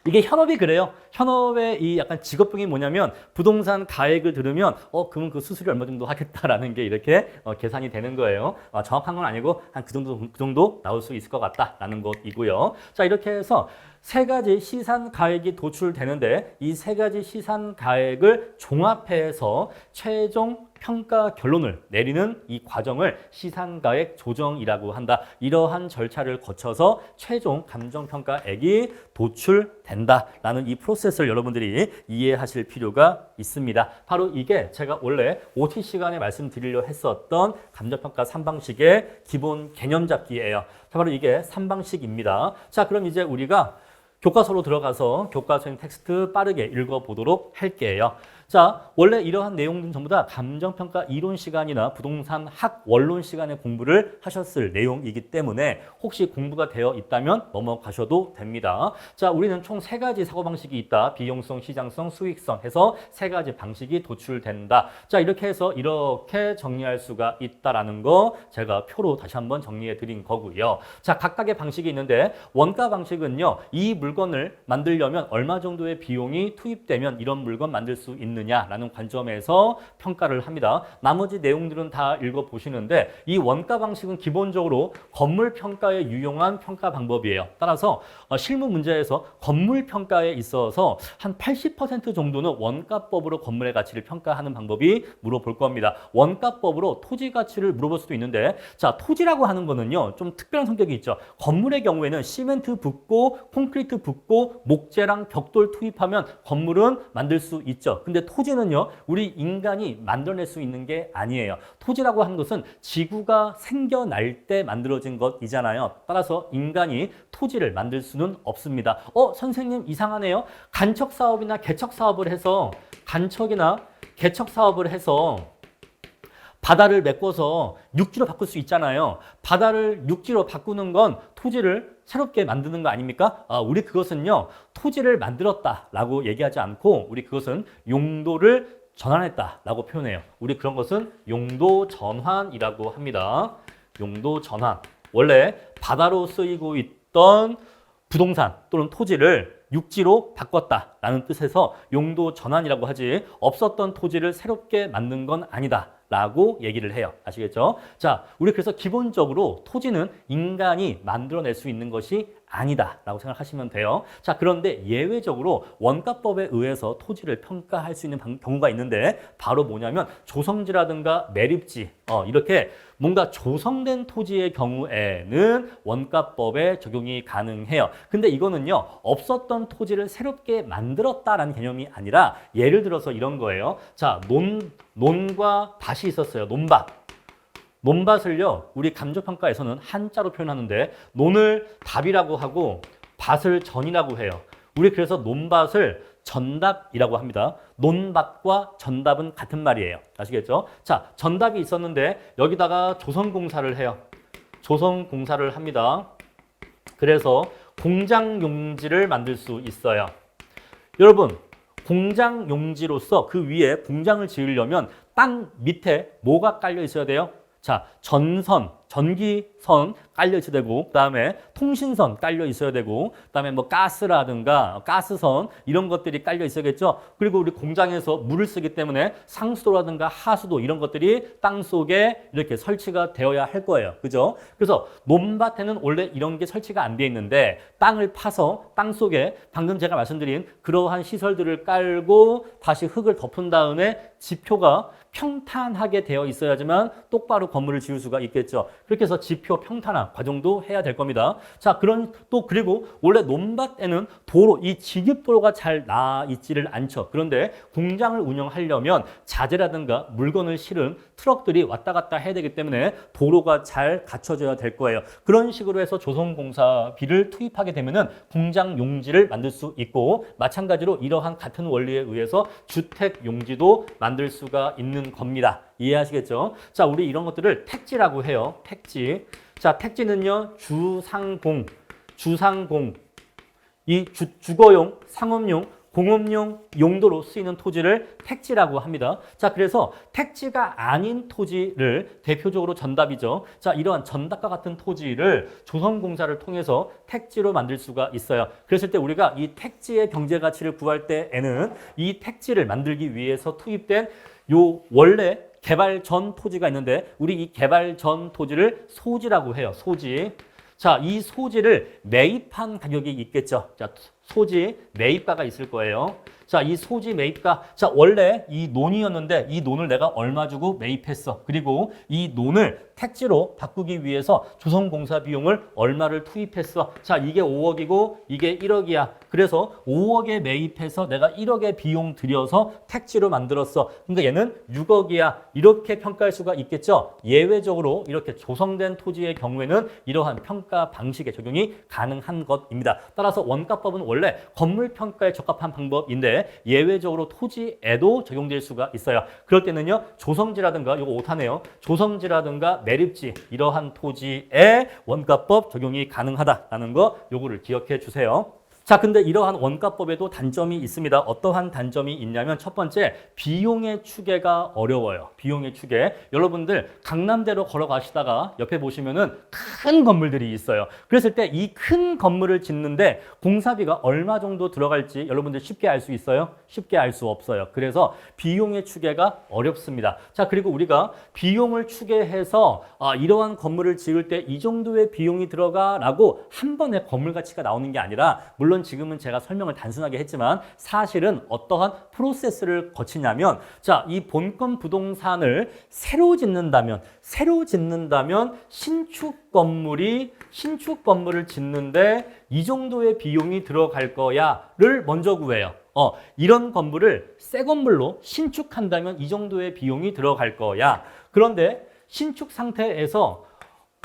이게 현업이 그래요. 현업의 이 약간 직업병이 뭐냐면 부동산 가액을 들으면 그러면 그 수수료 얼마 정도 하겠다라는 게 이렇게 계산이 되는 거예요. 정확한 건 아니고 한 그 정도 나올 수 있을 것 같다라는 것이고요. 자, 이렇게 해서 3가지 시산 가액이 도출되는데 이 3가지 시산 가액을 종합해서 최종 평가 결론을 내리는 이 과정을 시산가액 조정이라고 한다. 이러한 절차를 거쳐서 최종 감정평가액이 도출된다라는 이 프로세스를 여러분들이 이해하실 필요가 있습니다. 바로 이게 제가 원래 OT 시간에 말씀드리려 했었던 감정평가 3방식의 기본 개념 잡기예요. 자, 바로 이게 3방식입니다. 자, 그럼 이제 우리가 교과서로 들어가서 교과서인 텍스트 빠르게 읽어보도록 할게요. 자, 원래 이러한 내용들은 전부 다 감정평가 이론 시간이나 부동산 학 원론 시간에 공부를 하셨을 내용이기 때문에 혹시 공부가 되어 있다면 넘어가셔도 됩니다. 자, 우리는 총 3가지 사고방식이 있다. 비용성, 시장성, 수익성 해서 3가지 방식이 도출된다. 자, 이렇게 해서 이렇게 정리할 수가 있다라는 거 제가 표로 다시 한번 정리해 드린 거고요. 자, 각각의 방식이 있는데 원가 방식은요, 이 물건을 만들려면 얼마 정도의 비용이 투입되면 이런 물건 만들 수 있느냐라는 관점에서 평가를 합니다. 나머지 내용들은 다 읽어보시는데 이 원가 방식은 기본적으로 건물 평가에 유용한 평가 방법이에요. 따라서 실무 문제에서 건물 평가에 있어서 한 80% 정도는 원가법으로 건물의 가치를 평가하는 방법이 물어볼 겁니다. 원가법으로 토지 가치를 물어볼 수도 있는데, 자, 토지라고 하는 거는요, 좀 특별한 성격이 있죠. 건물의 경우에는 시멘트 붓고 콘크리트 붓고 목재랑 벽돌 투입하면 건물은 만들 수 있죠. 근데 토지는요, 우리 인간이 만들어낼 수 있는 게 아니에요. 토지라고 하는 것은 지구가 생겨날 때 만들어진 것이잖아요. 따라서 인간이 토지를 만들 수는 없습니다. 선생님 이상하네요. 간척 사업이나 개척 사업을 해서 바다를 메꿔서 육지로 바꿀 수 있잖아요. 바다를 육지로 바꾸는 건 토지를 새롭게 만드는 거 아닙니까? 우리 그것은요, 토지를 만들었다라고 얘기하지 않고 우리 그것은 용도를 전환했다라고 표현해요. 우리 그런 것은 용도 전환이라고 합니다. 용도 전환. 원래 바다로 쓰이고 있던 부동산 또는 토지를 육지로 바꿨다라는 뜻에서 용도 전환이라고 하지, 없었던 토지를 새롭게 만든 건 아니다 라고 얘기를 해요. 아시겠죠? 자, 우리 그래서 기본적으로 토지는 인간이 만들어낼 수 있는 것이 아니다 라고 생각하시면 돼요. 자, 그런데 예외적으로 원가법에 의해서 토지를 평가할 수 있는 경우가 있는데, 바로 뭐냐면 조성지라든가 매립지, 이렇게 뭔가 조성된 토지의 경우에는 원가법에 적용이 가능해요. 근데 이거는요, 없었던 토지를 새롭게 만들었다라는 개념이 아니라, 예를 들어서 이런 거예요. 자, 논과 밭이 있었어요. 논밭. 논밭을요, 우리 감정평가에서는 한자로 표현하는데, 논을 답이라고 하고 밭을 전이라고 해요. 우리 그래서 논밭을 전답이라고 합니다. 논밭과 전답은 같은 말이에요. 아시겠죠? 자, 전답이 있었는데 여기다가 조성공사를 해요. 조성공사를 합니다. 그래서 공장 용지를 만들 수 있어요. 여러분, 공장 용지로서 그 위에 공장을 지으려면 땅 밑에 뭐가 깔려 있어야 돼요? 자, 전선, 전기선 깔려 있어야 되고, 그다음에 통신선 깔려 있어야 되고, 그다음에 뭐 가스라든가 가스선 이런 것들이 깔려 있어야겠죠. 그리고 우리 공장에서 물을 쓰기 때문에 상수도라든가 하수도 이런 것들이 땅 속에 이렇게 설치가 되어야 할 거예요. 그죠? 그래서 논밭에는 원래 이런 게 설치가 안 돼 있는데, 땅을 파서 땅 속에 방금 제가 말씀드린 그러한 시설들을 깔고 다시 흙을 덮은 다음에 지표가 평탄하게 되어 있어야지만 똑바로 건물을 지을 수가 있겠죠. 그렇게 해서 지표 평탄화 과정도 해야 될 겁니다. 자, 그리고 원래 논밭에는 도로, 이 진입도로가 잘 나 있지를 않죠. 그런데 공장을 운영하려면 자재라든가 물건을 실은 트럭들이 왔다 갔다 해야 되기 때문에 도로가 잘 갖춰져야 될 거예요. 그런 식으로 해서 조성공사비를 투입하게 되면은 공장 용지를 만들 수 있고, 마찬가지로 이러한 같은 원리에 의해서 주택 용지도 만들 수가 있는 겁니다. 이해하시겠죠? 자, 우리 이런 것들을 택지라고 해요. 택지. 자, 택지는요, 주상공. 이 주거용, 상업용, 공업용 용도로 쓰이는 토지를 택지라고 합니다. 자, 그래서 택지가 아닌 토지를 대표적으로 전답이죠. 자, 이러한 전답과 같은 토지를 조성공사를 통해서 택지로 만들 수가 있어요. 그랬을 때 우리가 이 택지의 경제 가치를 구할 때에는 이 택지를 만들기 위해서 투입된 요 원래 개발 전 토지가 있는데, 우리 이 개발 전 토지를 소지라고 해요. 소지. 자, 이 소지를 매입한 가격이 있겠죠. 자, 소지 매입가가 있을 거예요. 자, 이 소지 매입가. 자, 원래 이 논이었는데 이 논을 내가 얼마 주고 매입했어. 그리고 이 논을 택지로 바꾸기 위해서 조성공사 비용을 얼마를 투입했어. 자, 이게 5억이고 이게 1억이야. 그래서 5억에 매입해서 내가 1억의 비용 들여서 택지로 만들었어. 그러니까 얘는 6억이야. 이렇게 평가할 수가 있겠죠. 예외적으로 이렇게 조성된 토지의 경우에는 이러한 평가 방식의 적용이 가능한 것입니다. 따라서 원가법은 원래 건물 평가에 적합한 방법인데, 예외적으로 토지에도 적용될 수가 있어요. 그럴 때는요, 조성지라든가, 이거 오타네요. 조성지라든가 매립지, 이러한 토지에 원가법 적용이 가능하다라는 거, 요거를 기억해 주세요. 자, 근데 이러한 원가법에도 단점이 있습니다. 어떠한 단점이 있냐면, 첫 번째, 비용의 추계가 어려워요. 비용의 추계. 여러분들 강남대로 걸어가시다가 옆에 보시면은 큰 건물들이 있어요. 그랬을 때 이 큰 건물을 짓는데 공사비가 얼마 정도 들어갈지 여러분들 쉽게 알 수 있어요? 쉽게 알 수 없어요. 그래서 비용의 추계가 어렵습니다. 자, 그리고 우리가 비용을 추계해서 이러한 건물을 지을 때 이 정도의 비용이 들어가라고 한 번에 건물 가치가 나오는 게 아니라, 물론 지금은 제가 설명을 단순하게 했지만 사실은 어떠한 프로세스를 거치냐면, 자, 이 본건 부동산을 새로 짓는다면 신축 건물을 짓는데 이 정도의 비용이 들어갈 거야를 먼저 구해요. 이런 건물을 새 건물로 신축한다면 이 정도의 비용이 들어갈 거야. 그런데 신축 상태에서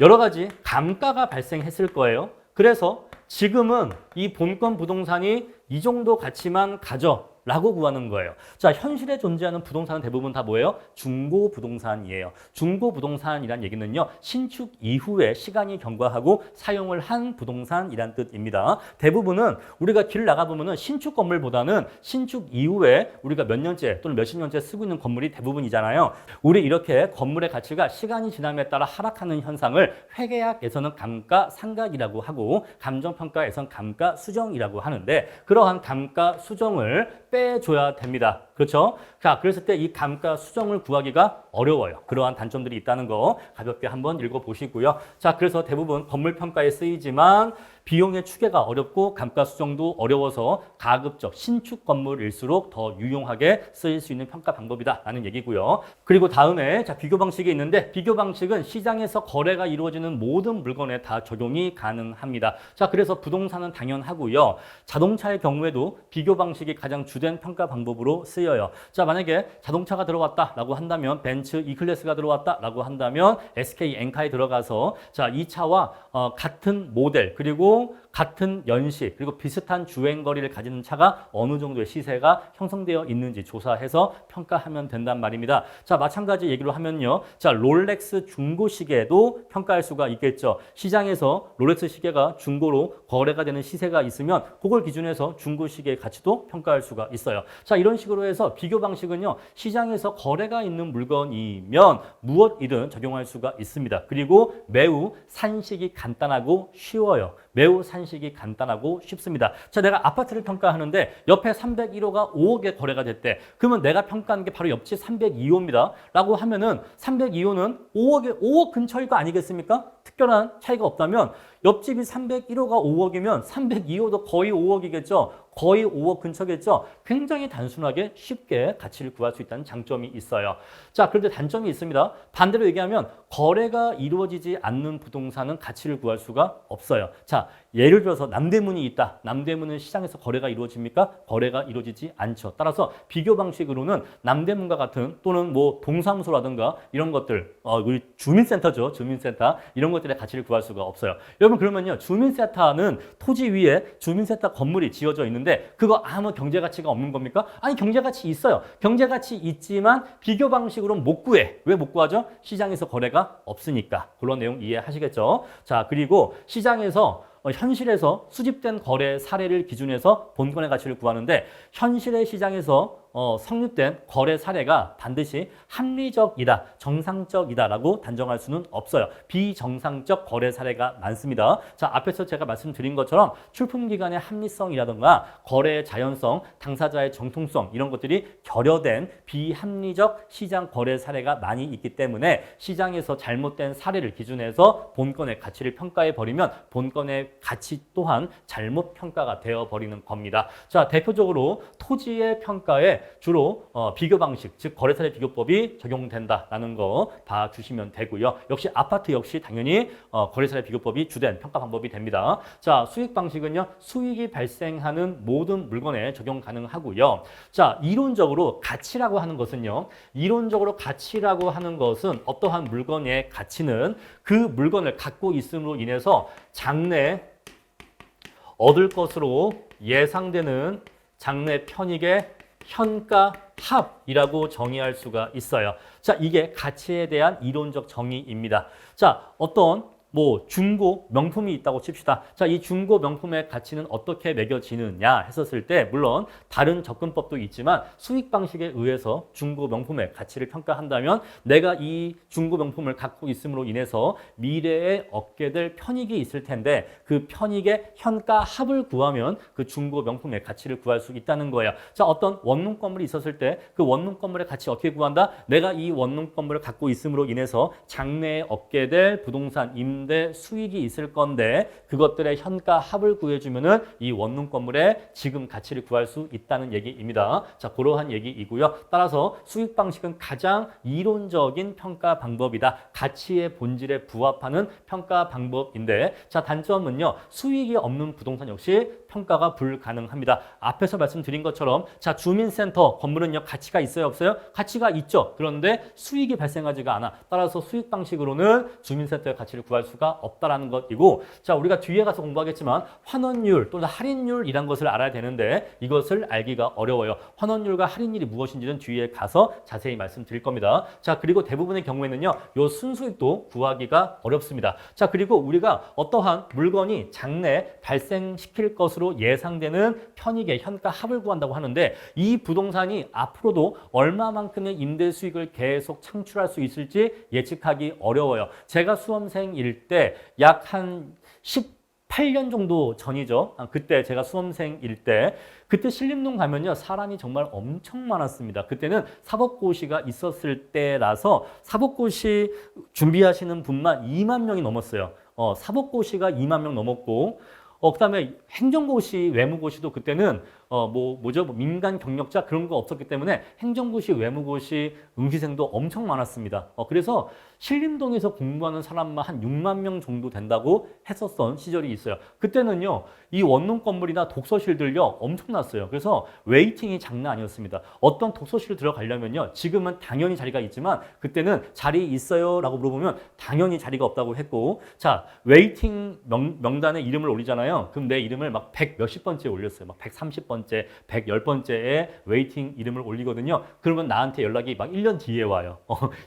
여러 가지 감가가 발생했을 거예요. 그래서 지금은 이 본건 부동산이 이 정도 가치만 가져 라고 구하는 거예요. 자, 현실에 존재하는 부동산은 대부분 다 뭐예요? 중고 부동산이에요. 중고 부동산이란 얘기는요, 신축 이후에 시간이 경과하고 사용을 한 부동산이란 뜻입니다. 대부분은 우리가 길 나가보면은 신축 건물보다는 신축 이후에 우리가 몇 년째 또는 몇십 년째 쓰고 있는 건물이 대부분이잖아요. 우리 이렇게 건물의 가치가 시간이 지남에 따라 하락하는 현상을 회계학에서는 감가상각이라고 하고 감정평가에서는 감가수정이라고 하는데, 그러한 감가수정을 빼줘야 됩니다. 그렇죠? 자, 그랬을 때 이 감가수정을 구하기가 어려워요. 그러한 단점들이 있다는 거 가볍게 한번 읽어보시고요. 자, 그래서 대부분 건물평가에 쓰이지만 비용의 추계가 어렵고 감가수정도 어려워서 가급적 신축 건물일수록 더 유용하게 쓰일 수 있는 평가 방법이다라는 얘기고요. 그리고 다음에 자, 비교 방식이 있는데, 비교 방식은 시장에서 거래가 이루어지는 모든 물건에 다 적용이 가능합니다. 자, 그래서 부동산은 당연하고요. 자동차의 경우에도 비교 방식이 가장 주된 평가 방법으로 쓰여요. 자, 만약에 자동차가 들어왔다라고 한다면, 벤츠 E클래스가 들어왔다라고 한다면 SK 엔카에 들어가서 자, 이 차와 같은 모델 그리고 같은 연식 그리고 비슷한 주행거리를 가지는 차가 어느 정도의 시세가 형성되어 있는지 조사해서 평가하면 된단 말입니다. 자, 마찬가지 얘기로 하면요. 자, 롤렉스 중고 시계도 평가할 수가 있겠죠. 시장에서 롤렉스 시계가 중고로 거래가 되는 시세가 있으면 그걸 기준해서 중고 시계의 가치도 평가할 수가 있어요. 자, 이런 식으로 해서 비교 방식은요, 시장에서 거래가 있는 물건이면 무엇이든 적용할 수가 있습니다. 그리고 매우 산식이 간단하고 쉬워요. 매우 산식이 간단하고 쉽습니다. 자, 내가 아파트를 평가하는데 옆에 301호가 5억에 거래가 됐대. 그러면 내가 평가하는 게 바로 옆집 302호입니다. 라고 하면은 302호는 5억 근처일 거 아니겠습니까? 특별한 차이가 없다면 옆집이 301호가 5억이면 302호도 거의 5억이겠죠. 거의 5억 근처겠죠. 굉장히 단순하게 쉽게 가치를 구할 수 있다는 장점이 있어요. 자, 그런데 단점이 있습니다. 반대로 얘기하면 거래가 이루어지지 않는 부동산은 가치를 구할 수가 없어요. 자, 예를 들어서 남대문이 있다. 남대문은 시장에서 거래가 이루어집니까? 거래가 이루어지지 않죠. 따라서 비교 방식으로는 남대문과 같은 또는 뭐 동사무소라든가 이런 것들, 우리 주민센터죠. 주민센터. 이런 것들의 가치를 구할 수가 없어요. 여러분, 그러면요, 주민센터는 토지 위에 주민센터 건물이 지어져 있는데 그거 아무 경제가치가 없는 겁니까? 아니, 경제가치 있어요. 경제가치 있지만 비교 방식으로 못 구해. 왜 못 구하죠? 시장에서 거래가 없으니까. 그런 내용 이해하시겠죠? 자, 그리고 시장에서 현실에서 수집된 거래 사례를 기준해서 본건의 가치를 구하는데, 현실의 시장에서 성립된 거래 사례가 반드시 합리적이다, 정상적이다라고 단정할 수는 없어요. 비정상적 거래 사례가 많습니다. 자, 앞에서 제가 말씀드린 것처럼 출품기간의 합리성이라든가 거래의 자연성, 당사자의 정통성 이런 것들이 결여된 비합리적 시장 거래 사례가 많이 있기 때문에 시장에서 잘못된 사례를 기준해서 본건의 가치를 평가해버리면 본건의 가치 또한 잘못 평가가 되어버리는 겁니다. 자, 대표적으로 토지의 평가에 주로 비교 방식, 즉 거래사례 비교법이 적용된다라는 거 봐주시면 되고요. 역시 아파트 역시 당연히 거래사례 비교법이 주된 평가 방법이 됩니다. 자, 수익 방식은요, 수익이 발생하는 모든 물건에 적용 가능하고요. 자, 이론적으로 가치라고 하는 것은요, 이론적으로 가치라고 하는 것은 어떠한 물건의 가치는 그 물건을 갖고 있음으로 인해서 장래 얻을 것으로 예상되는 장래 편익의 현가 합이라고 정의할 수가 있어요. 자, 이게 가치에 대한 이론적 정의입니다. 자, 어떤 중고 명품이 있다고 칩시다. 자, 이 중고 명품의 가치는 어떻게 매겨지느냐 했었을 때, 물론 다른 접근법도 있지만 수익 방식에 의해서 중고 명품의 가치를 평가한다면 내가 이 중고 명품을 갖고 있음으로 인해서 미래에 얻게 될 편익이 있을 텐데 그 편익의 현가 합을 구하면 그 중고 명품의 가치를 구할 수 있다는 거예요. 자, 어떤 원룸 건물이 있었을 때 그 원룸 건물의 가치 어떻게 구한다? 내가 이 원룸 건물을 갖고 있음으로 인해서 장래에 얻게 될 부동산 임대 수익이 있을 건데 그것들의 현가 합을 구해주면은 이 원룸 건물의 지금 가치를 구할 수 있다는 얘기입니다. 자, 그러한 얘기이고요. 따라서 수익 방식은 가장 이론적인 평가 방법이다. 가치의 본질에 부합하는 평가 방법인데, 자, 단점은요, 수익이 없는 부동산 역시 평가가 불가능합니다. 앞에서 말씀드린 것처럼 자, 주민센터 건물은요, 가치가 있어요, 없어요? 가치가 있죠. 그런데 수익이 발생하지가 않아. 따라서 수익 방식으로는 주민센터의 가치를 구할 수가 없다라는 것이고, 자, 우리가 뒤에 가서 공부하겠지만 환원율 또는 할인율이란 것을 알아야 되는데 이것을 알기가 어려워요. 환원율과 할인율이 무엇인지는 뒤에 가서 자세히 말씀드릴 겁니다. 자, 그리고 대부분의 경우에는요, 요 순수익도 구하기가 어렵습니다. 자, 그리고 우리가 어떠한 물건이 장래 발생시킬 것으로 예상되는 편익의 현가 합을 구한다고 하는데 이 부동산이 앞으로도 얼마만큼의 임대 수익을 계속 창출할 수 있을지 예측하기 어려워요. 제가 수험생일 때 약 한 18년 정도 전이죠. 그때 제가 수험생일 때 그때 신림동 가면요, 사람이 정말 엄청 많았습니다. 그때는 사법고시가 있었을 때라서 사법고시 준비하시는 분만 2만 명이 넘었어요. 사법고시가 2만 명 넘었고, 그다음에 행정고시, 외무고시도 그때는 민간 경력자 그런 거 없었기 때문에 행정고시, 외무고시 응시생도 엄청 많았습니다. 그래서 신림동에서 공부하는 사람만 한 6만 명 정도 된다고 했었던 시절이 있어요. 그때는요, 이 원룸 건물이나 독서실들요, 엄청났어요. 그래서 웨이팅이 장난 아니었습니다. 어떤 독서실 들어가려면요, 지금은 당연히 자리가 있지만 그때는 자리 있어요? 라고 물어보면 당연히 자리가 없다고 했고, 자, 웨이팅 명단에 이름을 올리잖아요. 그럼 내 이름을 막 100 몇십 번째 올렸어요. 막 130번째, 110번째에 웨이팅 이름을 올리거든요. 그러면 나한테 연락이 막 1년 뒤에 와요.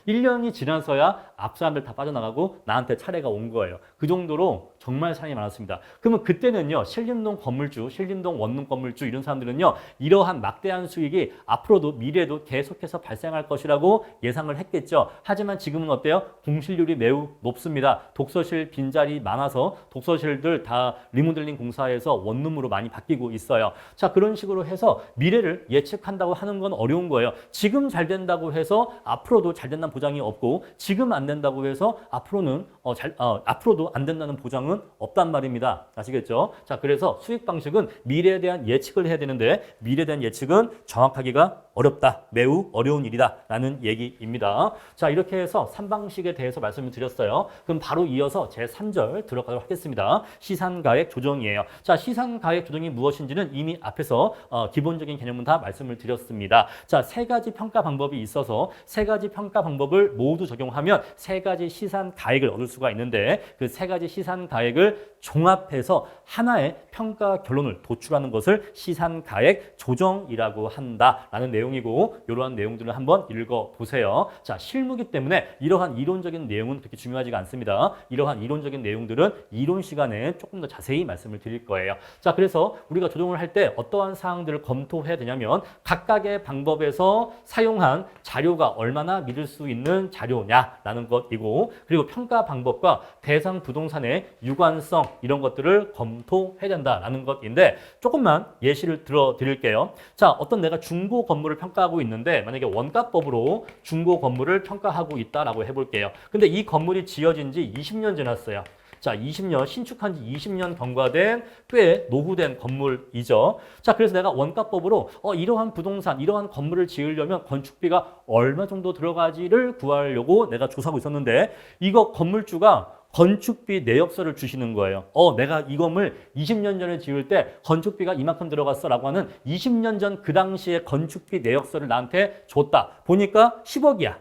1년이 지나서야 앞 사람들 다 빠져나가고 나한테 차례가 온 거예요. 그 정도로 정말 사람이 많았습니다. 그러면 그때는요, 신림동 건물주, 신림동 원룸 건물주 이런 사람들은요, 이러한 막대한 수익이 앞으로도 미래에도 계속해서 발생할 것이라고 예상을 했겠죠. 하지만 지금은 어때요? 공실률이 매우 높습니다. 독서실 빈자리 많아서 독서실들 다 리모델링 공사해서 원룸으로 많이 바뀌고 있어요. 자, 그런 식으로 해서 미래를 예측한다고 하는 건 어려운 거예요. 지금 잘 된다고 해서 앞으로도 잘 된다는 보장이 없고, 지금 안 된다고 해서 앞으로는 앞으로도 안 된다는 보장은 없단 말입니다. 아시겠죠? 자, 그래서 수익 방식은 미래에 대한 예측을 해야 되는데 미래에 대한 예측은 정확하기가 어렵다. 매우 어려운 일이다. 라는 얘기입니다. 자, 이렇게 해서 3방식에 대해서 말씀을 드렸어요. 그럼 바로 이어서 제 3절 들어가도록 하겠습니다. 시산가액 조정이에요. 자, 시산가액 조정이 무엇인지는 이미 앞에서 기본적인 개념은 다 말씀을 드렸습니다. 자, 세 가지 평가 방법이 있어서 세 가지 평가 방법을 모두 적용하면 세 가지 시산가액을 얻을 수가 있는데 그 세 가지 시산가액을 종합해서 하나의 평가 결론을 도출하는 것을 시산가액 조정이라고 한다라는 내용이고, 이러한 내용들을 한번 읽어보세요. 자, 실무기 때문에 이러한 이론적인 내용은 그렇게 중요하지가 않습니다. 이러한 이론적인 내용들은 이론 시간에 조금 더 자세히 말씀을 드릴 거예요. 자, 그래서 우리가 조정을 할 때 어떠한 사항들을 검토해야 되냐면 각각의 방법에서 사용한 자료가 얼마나 믿을 수 있는 자료냐라는 것이고, 그리고 평가 방법과 대상 부동산의 유관성 이런 것들을 검토해야 된다라는 것인데, 조금만 예시를 들어 드릴게요. 자, 어떤 내가 중고 건물을 평가하고 있는데 만약에 원가법으로 중고 건물을 평가하고 있다라고 해볼게요. 근데 이 건물이 지어진 지 20년 지났어요. 자, 20년, 신축한 지 20년 경과된 꽤 노후된 건물이죠. 자, 그래서 내가 원가법으로 이러한 부동산, 이러한 건물을 지으려면 건축비가 얼마 정도 들어가지를 구하려고 내가 조사하고 있었는데, 이거 건물주가 건축비 내역서를 주시는 거예요. 내가 이 건물 20년 전에 지을 때 건축비가 이만큼 들어갔어 라고 하는 20년 전 그 당시에 건축비 내역서를 나한테 줬다. 보니까 10억이야.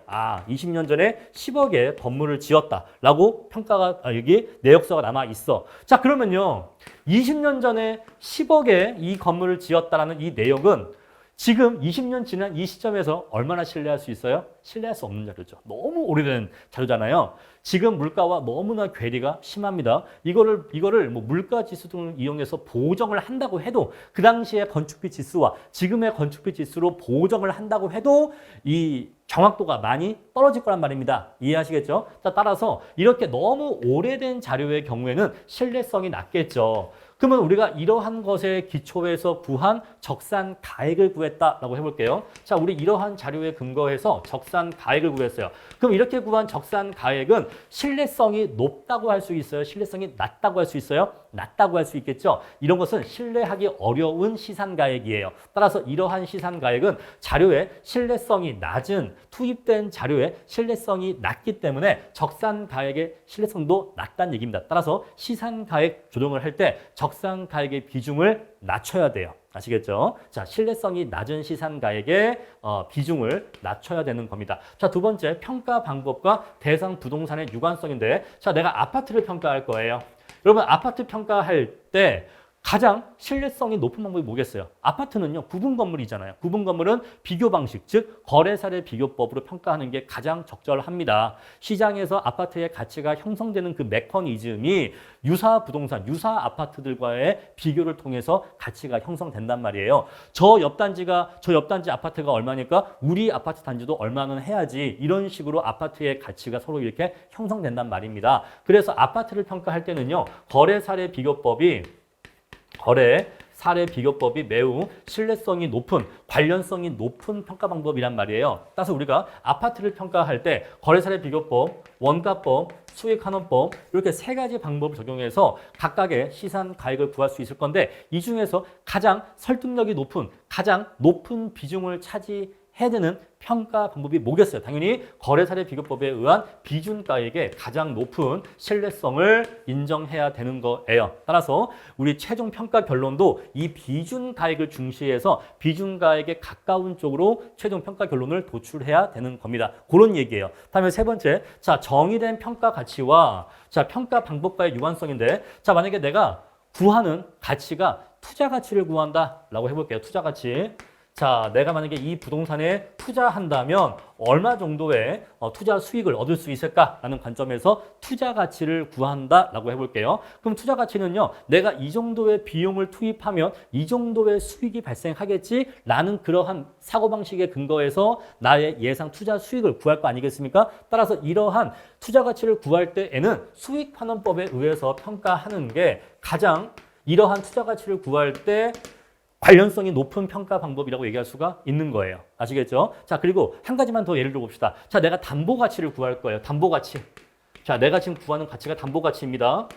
20년 전에 10억의 건물을 지었다 라고 평가가 여기 내역서가 남아 있어. 자, 그러면요, 20년 전에 10억에 이 건물을 지었다라는 이 내역은 지금 20년 지난 이 시점에서 얼마나 신뢰할 수 있어요? 신뢰할 수 없는 자료죠. 너무 오래된 자료잖아요. 지금 물가와 너무나 괴리가 심합니다. 이거를 뭐 물가 지수 등을 이용해서 보정을 한다고 해도, 그 당시의 건축비 지수와 지금의 건축비 지수로 보정을 한다고 해도 이 정확도가 많이 떨어질 거란 말입니다. 이해하시겠죠? 자, 따라서 이렇게 너무 오래된 자료의 경우에는 신뢰성이 낮겠죠. 그러면 우리가 이러한 것에 기초해서 구한 적산 가액을 구했다라고 해볼게요. 자, 우리 이러한 자료에 근거해서 적산 가액을 구했어요. 그럼 이렇게 구한 적산 가액은 신뢰성이 높다고 할 수 있어요? 신뢰성이 낮다고 할 수 있어요? 낮다고 할 수 있겠죠. 이런 것은 신뢰하기 어려운 시산가액이에요. 따라서 이러한 시산가액은 자료의 신뢰성이 낮은 투입된 자료의 신뢰성이 낮기 때문에 적산가액의 신뢰성도 낮다는 얘기입니다. 따라서 시산가액 조정을 할 때 적산가액의 비중을 낮춰야 돼요. 아시겠죠? 자, 신뢰성이 낮은 시산가액의 비중을 낮춰야 되는 겁니다. 자, 두 번째 평가 방법과 대상 부동산의 유관성인데, 자, 내가 아파트를 평가할 거예요. 여러분, 아파트 평가할 때 가장 신뢰성이 높은 방법이 뭐겠어요? 아파트는요, 구분 건물이잖아요. 구분 건물은 비교 방식, 즉 거래사례 비교법으로 평가하는 게 가장 적절합니다. 시장에서 아파트의 가치가 형성되는 그 메커니즘이 유사 부동산, 유사 아파트들과의 비교를 통해서 가치가 형성된단 말이에요. 저 옆단지 아파트가 얼마니까 우리 아파트 단지도 얼마는 해야지, 이런 식으로 아파트의 가치가 서로 이렇게 형성된단 말입니다. 그래서 아파트를 평가할 때는요, 거래사례 비교법이 매우 신뢰성이 높은, 관련성이 높은 평가 방법이란 말이에요. 따라서 우리가 아파트를 평가할 때 거래사례 비교법, 원가법, 수익환원법 이렇게 세 가지 방법을 적용해서 각각의 시산 가액을 구할 수 있을 건데, 이 중에서 가장 설득력이 높은, 가장 높은 비중을 차지해야 되는 평가 방법이 뭐겠어요? 당연히 거래사례 비교법에 의한 비준가액의 가장 높은 신뢰성을 인정해야 되는 거예요. 따라서 우리 최종 평가 결론도 이 비준가액을 중시해서 비준가액에 가까운 쪽으로 최종 평가 결론을 도출해야 되는 겁니다. 그런 얘기예요. 다음에 세 번째, 자, 정의된 평가 가치와 자, 평가 방법과의 유관성인데, 자, 만약에 내가 구하는 가치가 투자 가치를 구한다라고 해볼게요. 투자 가치. 자, 내가 만약에 이 부동산에 투자한다면 얼마 정도의 투자 수익을 얻을 수 있을까라는 관점에서 투자 가치를 구한다라고 해볼게요. 그럼 투자 가치는요, 내가 이 정도의 비용을 투입하면 이 정도의 수익이 발생하겠지라는 그러한 사고방식에 근거해서 나의 예상 투자 수익을 구할 거 아니겠습니까? 따라서 이러한 투자 가치를 구할 때에는 수익환원법에 의해서 평가하는 게 가장, 이러한 투자 가치를 구할 때 관련성이 높은 평가 방법이라고 얘기할 수가 있는 거예요. 아시겠죠? 자, 그리고 한 가지만 더 예를 들어 봅시다. 자, 내가 담보 가치를 구할 거예요. 담보 가치. 자, 내가 지금 구하는 가치가 담보 가치입니다.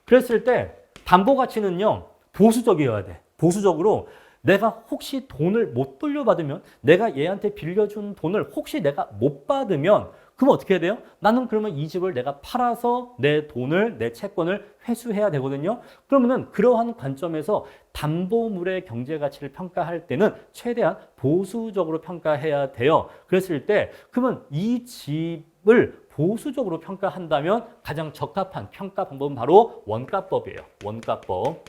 그랬을 때 담보 가치는요, 보수적이어야 돼. 보수적으로 내가 혹시 돈을 못 돌려받으면, 내가 얘한테 빌려준 돈을 혹시 내가 못 받으면, 그럼 어떻게 해야 돼요? 나는 그러면 이 집을 내가 팔아서 내 돈을, 내 채권을 회수해야 되거든요. 그러면은 그러한 관점에서 담보물의 경제 가치를 평가할 때는 최대한 보수적으로 평가해야 돼요. 그랬을 때 그러면 이 집을 보수적으로 평가한다면 가장 적합한 평가 방법은 바로 원가법이에요. 원가법.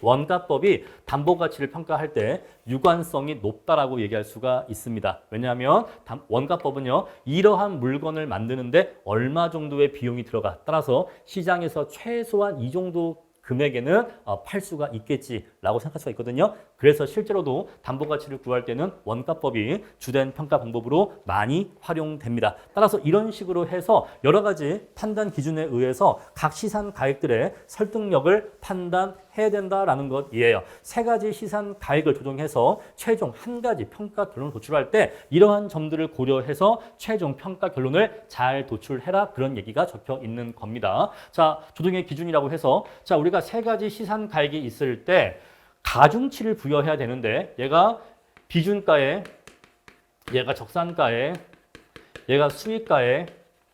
원가법이 담보 가치를 평가할 때 유관성이 높다라고 얘기할 수가 있습니다. 왜냐하면 원가법은요, 이러한 물건을 만드는데 얼마 정도의 비용이 들어가, 따라서 시장에서 최소한 이 정도 금액에는 팔 수가 있겠지라고 생각할 수가 있거든요. 그래서 실제로도 담보 가치를 구할 때는 원가법이 주된 평가 방법으로 많이 활용됩니다. 따라서 이런 식으로 해서 여러 가지 판단 기준에 의해서 각 시산 가액들의 설득력을 판단해야 된다라는 것이에요. 세 가지 시산 가액을 조정해서 최종 한 가지 평가 결론을 도출할 때 이러한 점들을 고려해서 최종 평가 결론을 잘 도출해라, 그런 얘기가 적혀 있는 겁니다. 자, 조정의 기준이라고 해서, 자, 우리가 세 가지 시산 가액이 있을 때 가중치를 부여해야 되는데, 얘가 비준가에, 얘가 적산가에, 얘가 수익가에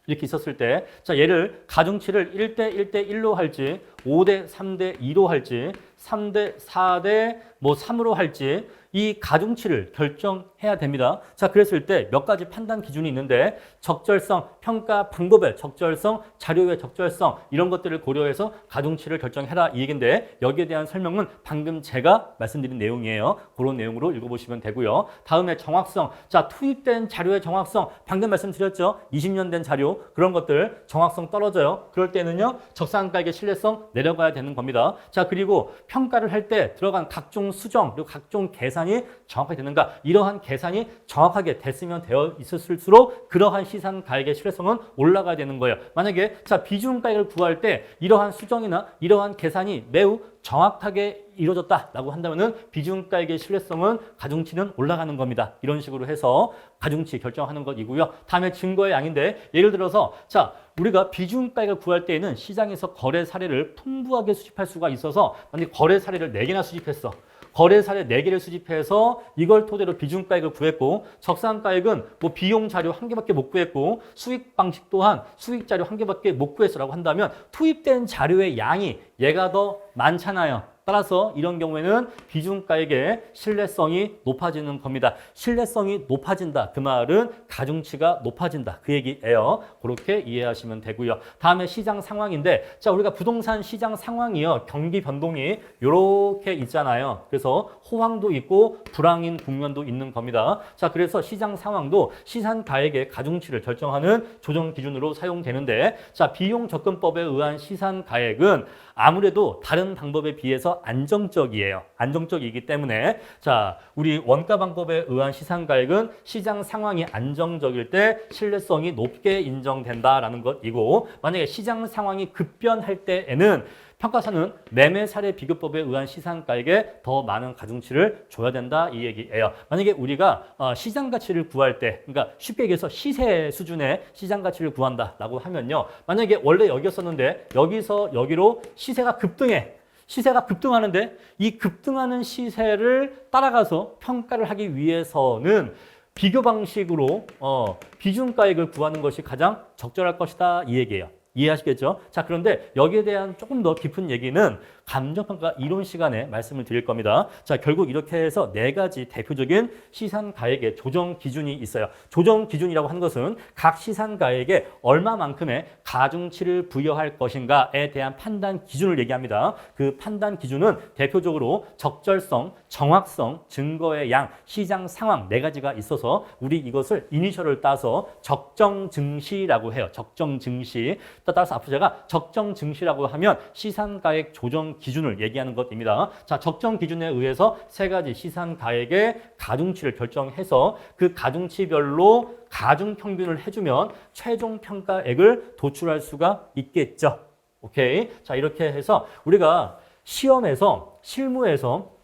이렇게 있었을 때, 자, 얘를 가중치를 1대 1대 1로 할지, 5대 3대 2로 할지, 3대 4대 3으로 할지, 이 가중치를 결정해야 됩니다. 자, 그랬을 때 몇 가지 판단 기준이 있는데, 적절성, 평가 방법의 적절성, 자료의 적절성, 이런 것들을 고려해서 가중치를 결정해라, 이 얘기인데, 여기에 대한 설명은 방금 제가 말씀드린 내용이에요. 그런 내용으로 읽어보시면 되고요. 다음에 정확성. 자, 투입된 자료의 정확성, 방금 말씀드렸죠. 20년 된 자료, 그런 것들 정확성 떨어져요. 그럴 때는요, 적산가액의 신뢰성 내려가야 되는 겁니다. 자, 그리고 평가를 할 때 들어간 각종 수정, 그리고 각종 계산이 정확하게 되는가, 이러한 계산이 정확하게 됐으면 되어 있을수록 그러한 시산 가액의 신뢰성은 올라가야 되는 거예요. 만약에 자, 비중 가액을 구할 때 이러한 수정이나 이러한 계산이 매우 정확하게 이루어졌다라고 한다면은 비중가액의 신뢰성은 가중치는 올라가는 겁니다. 이런 식으로 해서 가중치 결정하는 것이고요. 다음에 증거의 양인데 예를 들어서 자 우리가 비중가액을 구할 때에는 시장에서 거래 사례를 풍부하게 수집할 수가 있어서 만약에 거래 사례를 4개나 수집했어. 거래 사례 4개를 수집해서 이걸 토대로 비중가액을 구했고 적산가액은 뭐 비용 자료 1개밖에 못 구했고 수익 방식 또한 수익 자료 1개밖에 못 구했어라고 한다면 투입된 자료의 양이 얘가 더 많잖아요. 따라서 이런 경우에는 비중가액의 신뢰성이 높아지는 겁니다. 신뢰성이 높아진다. 그 말은 가중치가 높아진다. 그 얘기예요. 그렇게 이해하시면 되고요. 다음에 시장 상황인데 자 우리가 부동산 시장 상황이요. 경기 변동이 이렇게 있잖아요. 그래서 호황도 있고 불황인 국면도 있는 겁니다. 자 그래서 시장 상황도 시산가액의 가중치를 결정하는 조정 기준으로 사용되는데 자 비용 접근법에 의한 시산가액은 아무래도 다른 방법에 비해서 안정적이에요. 안정적이기 때문에 자 우리 원가 방법에 의한 시산가액은 시장 상황이 안정적일 때 신뢰성이 높게 인정된다라는 것이고 만약에 시장 상황이 급변할 때에는 평가사는 매매 사례 비교법에 의한 시산가액에 더 많은 가중치를 줘야 된다 이 얘기예요. 만약에 우리가 시장 가치를 구할 때 그러니까 쉽게 얘기해서 시세 수준의 시장 가치를 구한다라고 하면요. 만약에 원래 여기였었는데 여기서 여기로 시세가 급등해. 시세가 급등하는데 이 급등하는 시세를 따라가서 평가를 하기 위해서는 비교 방식으로 비중가액을 구하는 것이 가장 적절할 것이다 이 얘기예요. 이해하시겠죠? 자, 그런데 여기에 대한 조금 더 깊은 얘기는 감정평가 이론 시간에 말씀을 드릴 겁니다. 자, 결국 이렇게 해서 4가지 대표적인 시산가액의 조정 기준이 있어요. 조정 기준이라고 하는 것은 각 시산가액에 얼마만큼의 가중치를 부여할 것인가에 대한 판단 기준을 얘기합니다. 그 판단 기준은 대표적으로 적절성, 정확성, 증거의 양, 시장 상황 4가지가 있어서 우리 이것을 이니셜을 따서 적정 증시라고 해요. 적정 증시. 따라서 앞으로 제가 적정 증시라고 하면 시산가액 조정 기준을 얘기하는 것입니다. 자, 적정 기준에 의해서 3가지 시산가액의 가중치를 결정해서 그 가중치별로 가중 평균을 해주면 최종 평가액을 도출할 수가 있겠죠. 오케이. 자, 이렇게 해서 우리가 시험에서 실무에서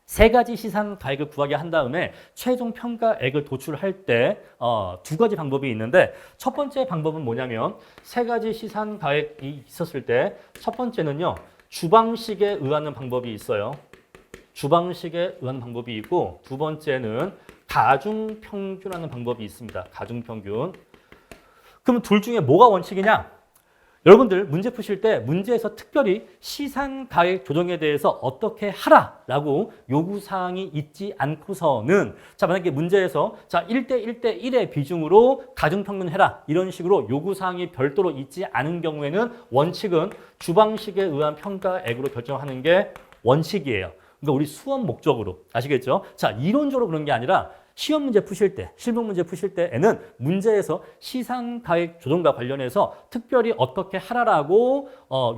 3가지 시산가액을 구하게 한 다음에 최종 평가액을 도출할 때 2가지 방법이 있는데 첫 번째 방법은 뭐냐면 3가지 시산가액이 있었을 때 첫 번째는요. 주방식에 의하는 방법이 있어요. 주방식에 의한 방법이 있고 두 번째는 가중평균하는 방법이 있습니다. 가중평균. 그럼 둘 중에 뭐가 원칙이냐? 여러분들 문제 푸실 때 문제에서 특별히 시산가액 조정에 대해서 어떻게 하라라고 요구사항이 있지 않고서는 자 만약에 문제에서 자 1대1대1의 비중으로 가중평균 해라 이런 식으로 요구사항이 별도로 있지 않은 경우에는 원칙은 주방식에 의한 평가액으로 결정하는 게 원칙이에요. 그러니까 우리 수업 목적으로 아시겠죠? 자 이론적으로 그런 게 아니라 시험 문제 푸실 때, 실무 문제 푸실 때에는 문제에서 시산가액 조정과 관련해서 특별히 어떻게 하라라고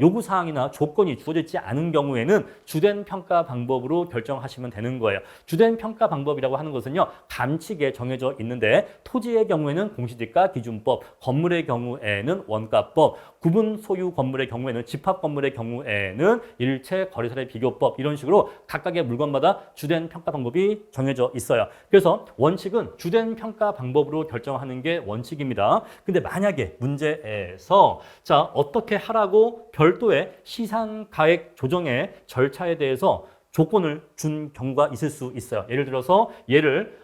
요구사항이나 조건이 주어져 있지 않은 경우에는 주된 평가 방법으로 결정하시면 되는 거예요. 주된 평가 방법이라고 하는 것은요. 감칙에 정해져 있는데 토지의 경우에는 공시지가 기준법, 건물의 경우에는 원가법, 구분 소유 건물의 경우에는 집합 건물의 경우에는 일체 거래사례 비교법 이런 식으로 각각의 물건마다 주된 평가 방법이 정해져 있어요. 그래서 원칙은 주된 평가 방법으로 결정하는 게 원칙입니다. 근데 만약에 문제에서 자 어떻게 하라고 별도의 시산가액 조정의 절차에 대해서 조건을 준 경우가 있을 수 있어요. 예를 들어서 얘를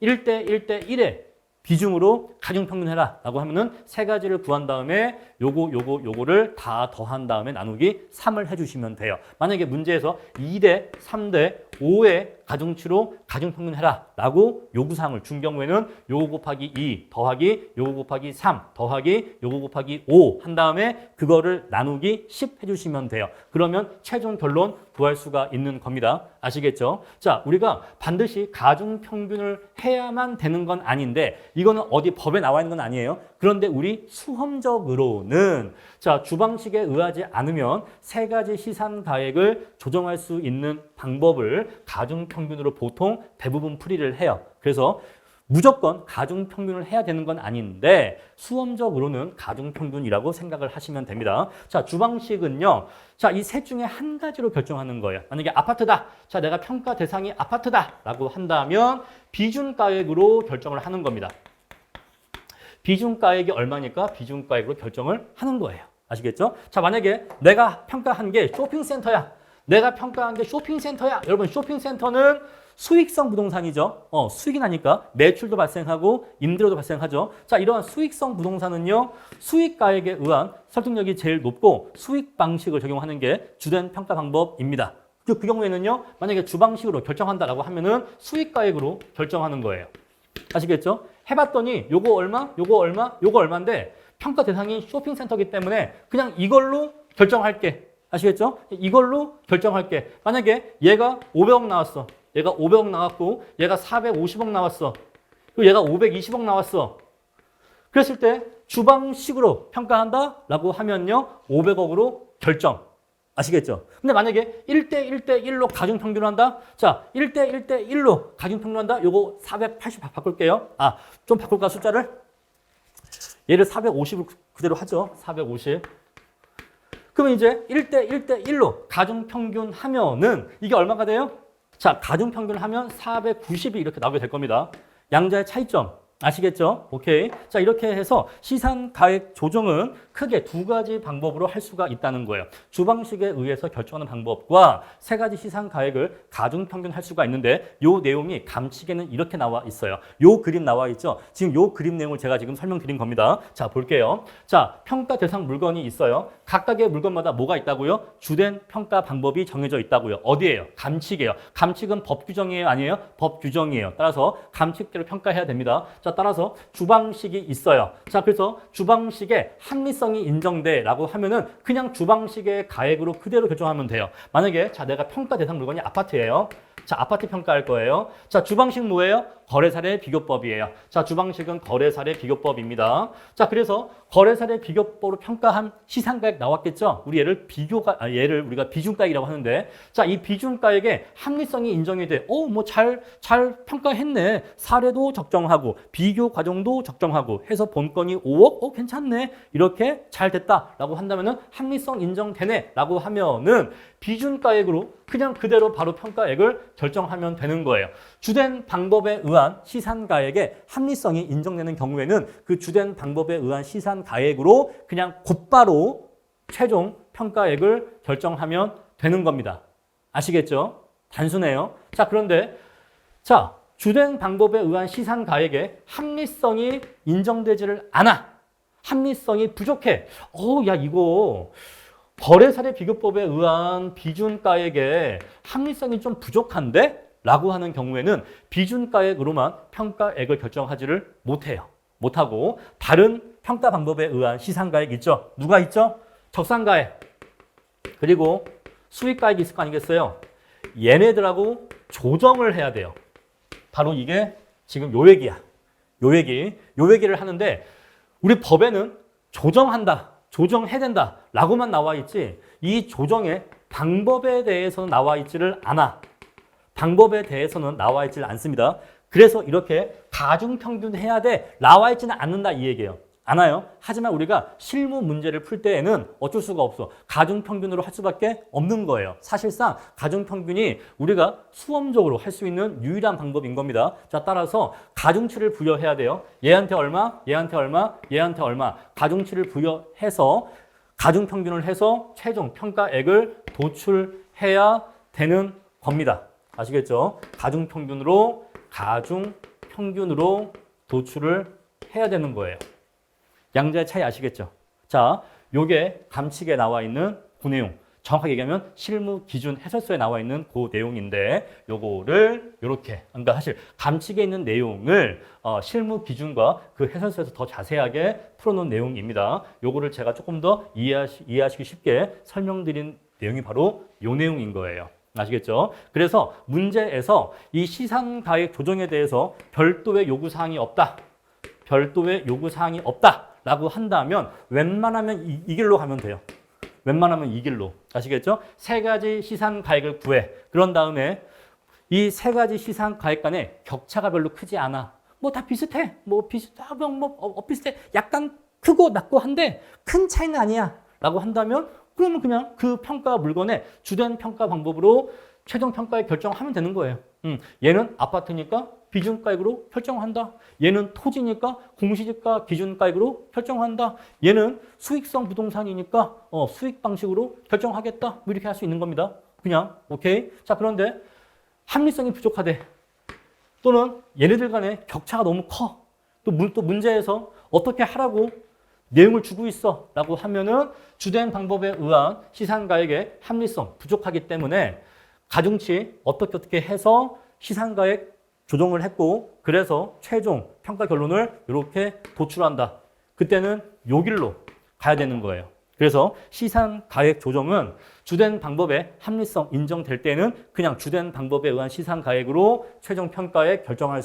1대1대1의 비중으로 가중평균해라 라고 하면은 3가지를 구한 다음에 요거를 다 더한 다음에 나누기 3을 해주시면 돼요. 만약에 문제에서 2대 3대 5의 가중치로 가중평균해라 라고 요구사항을 준 경우에는 요거 곱하기 2 더하기 요거 곱하기 3 더하기 요거 곱하기 5 한 다음에 그거를 나누기 10 해주시면 돼요. 그러면 최종 결론 구할 수가 있는 겁니다. 아시겠죠? 자, 우리가 반드시 가중평균을 해야만 되는 건 아닌데 이거는 어디 법에 나와 있는 건 아니에요. 그런데 우리 수험적으로는 자 주방식에 의하지 않으면 3가지 시산가액을 조정할 수 있는 방법을 가중평균으로 보통 대부분 풀이를 해요. 그래서 무조건 가중평균을 해야 되는 건 아닌데 수험적으로는 가중평균이라고 생각을 하시면 됩니다. 자, 주방식은요. 자, 이 셋 중에 한 가지로 결정하는 거예요. 만약에 아파트다. 자, 내가 평가 대상이 아파트다라고 한다면 비준가액으로 결정을 하는 겁니다. 비준가액이 얼마니까 비준가액으로 결정을 하는 거예요. 아시겠죠? 자, 만약에 내가 평가한 게 쇼핑센터야. 내가 평가한 게 쇼핑센터야. 여러분, 쇼핑센터는 수익성 부동산이죠. 수익이 나니까 매출도 발생하고 임대료도 발생하죠. 자, 이러한 수익성 부동산은요. 수익가액에 의한 설득력이 제일 높고 수익 방식을 적용하는 게 주된 평가 방법입니다. 그 경우에는요. 만약에 주방식으로 결정한다라고 하면은 수익가액으로 결정하는 거예요. 아시겠죠? 해봤더니 요거 얼마, 요거 얼마, 요거 얼마인데 평가 대상이 쇼핑센터이기 때문에 그냥 이걸로 결정할게. 아시겠죠? 이걸로 결정할게. 만약에 얘가 500억 나왔어. 얘가 500억 나왔고 얘가 450억 나왔어. 그리고 얘가 520억 나왔어. 그랬을 때 주방식으로 평가한다라고 하면요. 500억으로 결정. 아시겠죠? 근데 만약에 1대1대1로 가중평균을 한다? 자, 1대1대1로 가중평균을 한다? 요거 480 바꿀게요. 좀 바꿀까 숫자를? 얘를 450을 그대로 하죠. 450. 그러면 이제 1대1대1로 가중평균 하면은 이게 얼마가 돼요? 자, 가중평균을 하면 490이 이렇게 나오게 될 겁니다. 양자의 차이점. 아시겠죠? 오케이. 자, 이렇게 해서 시산가액 조정은 크게 두 가지 방법으로 할 수가 있다는 거예요. 주방식에 의해서 결정하는 방법과 세 가지 시산가액을 가중평균할 수가 있는데 요 내용이 감칙에는 이렇게 나와 있어요. 요 그림 나와 있죠? 지금 요 그림 내용을 제가 지금 설명드린 겁니다. 자, 볼게요. 자, 평가 대상 물건이 있어요. 각각의 물건마다 뭐가 있다고요? 주된 평가 방법이 정해져 있다고요. 어디예요? 감칙이에요. 감칙은 법 규정이에요? 아니에요? 법 규정이에요. 따라서 감칙대로 평가해야 됩니다. 자, 따라서 주방식이 있어요. 자, 그래서 주방식의 합리성이 인정돼라고 하면은 그냥 주방식의 가액으로 그대로 결정하면 돼요. 만약에 자, 내가 평가 대상 물건이 아파트예요. 자, 아파트 평가할 거예요. 자, 주방식 뭐예요? 거래사례 비교법이에요. 자, 주방식은 거래사례 비교법입니다. 자, 그래서 거래사례 비교법으로 평가한 시상가액 나왔겠죠? 우리 얘를 얘를 우리가 비준가액이라고 하는데, 자, 이 비준가액의 합리성이 인정이 돼. 뭐 잘 평가했네. 사례도 적정하고, 비교 과정도 적정하고, 해서 본건이 5억? 괜찮네. 이렇게 잘 됐다라고 한다면은 합리성 인정되네라고 하면은 비준가액으로 그냥 그대로 바로 평가액을 결정하면 되는 거예요. 주된 방법에 의한 시산가액의 합리성이 인정되는 경우에는 그 주된 방법에 의한 시산가액으로 그냥 곧바로 최종 평가액을 결정하면 되는 겁니다. 아시겠죠? 단순해요. 자, 그런데 자, 주된 방법에 의한 시산가액의 합리성이 인정되지를 않아. 합리성이 부족해. 야, 이거 거래사례 비교법에 의한 비준가액의 합리성이 좀 부족한데? 라고 하는 경우에는 비준가액으로만 평가액을 결정하지를 못해요. 못하고 다른 평가 방법에 의한 시상가액 있죠? 누가 있죠? 적산가액. 그리고 수익가액이 있을 거 아니겠어요? 얘네들하고 조정을 해야 돼요. 바로 이게 지금 요 얘기야. 요 얘기를 하는데 우리 법에는 조정한다. 조정해야 된다 라고만 나와 있지 이 조정의 방법에 대해서는 나와 있지를 않아. 방법에 대해서는 나와 있지를 않습니다. 그래서 이렇게 가중평균해야 돼 나와 있지는 않는다 이 얘기예요. 않아요. 하지만 우리가 실무 문제를 풀 때에는 어쩔 수가 없어. 가중평균으로 할 수밖에 없는 거예요. 사실상 가중평균이 우리가 수험적으로 할 수 있는 유일한 방법인 겁니다. 자, 따라서 가중치를 부여해야 돼요. 얘한테 얼마, 얘한테 얼마, 얘한테 얼마. 가중치를 부여해서 가중평균을 해서 최종 평가액을 도출해야 되는 겁니다. 아시겠죠? 가중평균으로 도출을 해야 되는 거예요. 양자의 차이 아시겠죠? 자, 요게 감칙에 나와 있는 그 내용. 정확하게 얘기하면 실무 기준 해설서에 나와 있는 그 내용인데 요거를 요렇게 그러니까 사실 감칙에 있는 내용을 실무 기준과 그 해설서에서 더 자세하게 풀어놓은 내용입니다. 요거를 제가 조금 더 이해하시기 쉽게 설명드린 내용이 바로 요 내용인 거예요. 아시겠죠? 그래서 문제에서 이 시상가액 조정에 대해서 별도의 요구사항이 없다. 별도의 요구사항이 없다. 라고 한다면 웬만하면 이 길로 가면 돼요. 웬만하면 이 길로. 아시겠죠? 세 가지 시상가액을 구해. 그런 다음에 이 세 가지 시상가액 간의 격차가 별로 크지 않아. 뭐 다 비슷해. 뭐 비슷하고 비슷해. 약간 크고 낮고 한데 큰 차이는 아니야. 라고 한다면 그러면 그냥 그 평가 물건의 주된 평가 방법으로 최종 평가에 결정하면 되는 거예요. 얘는 아파트니까 비중가액으로 결정한다. 얘는 토지니까 공시지가 기준가액으로 결정한다. 얘는 수익성 부동산이니까 수익 방식으로 결정하겠다. 뭐 이렇게 할 수 있는 겁니다. 그냥 오케이. 자, 그런데 합리성이 부족하대. 또는 얘네들 간의 격차가 너무 커. 또 문제에서 어떻게 하라고 내용을 주고 있어 라고 하면은 주된 방법에 의한 시상가액의 합리성 부족하기 때문에 가중치 어떻게 해서 시상가액 조정을 했고 그래서 최종 평가 결론을 이렇게 도출한다. 그때는 요 길로 가야 되는 거예요. 그래서 시상가액 조정은 주된 방법의 합리성 인정될 때는 그냥 주된 방법에 의한 시상가액으로 최종 평가에 결정하면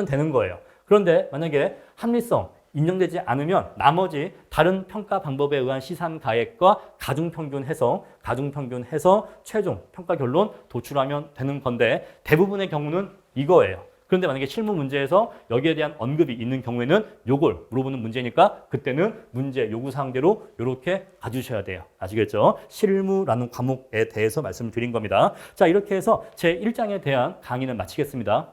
되는 거예요. 그런데 만약에 합리성 인정되지 않으면 나머지 다른 평가 방법에 의한 시상가액과 가중평균해서 최종 평가 결론 도출하면 되는 건데 대부분의 경우는 이거예요. 그런데 만약에 실무 문제에서 여기에 대한 언급이 있는 경우에는 요걸 물어보는 문제니까 그때는 문제 요구사항대로 이렇게 가주셔야 돼요. 아시겠죠? 실무라는 과목에 대해서 말씀을 드린 겁니다. 자, 이렇게 해서 제1장에 대한 강의는 마치겠습니다.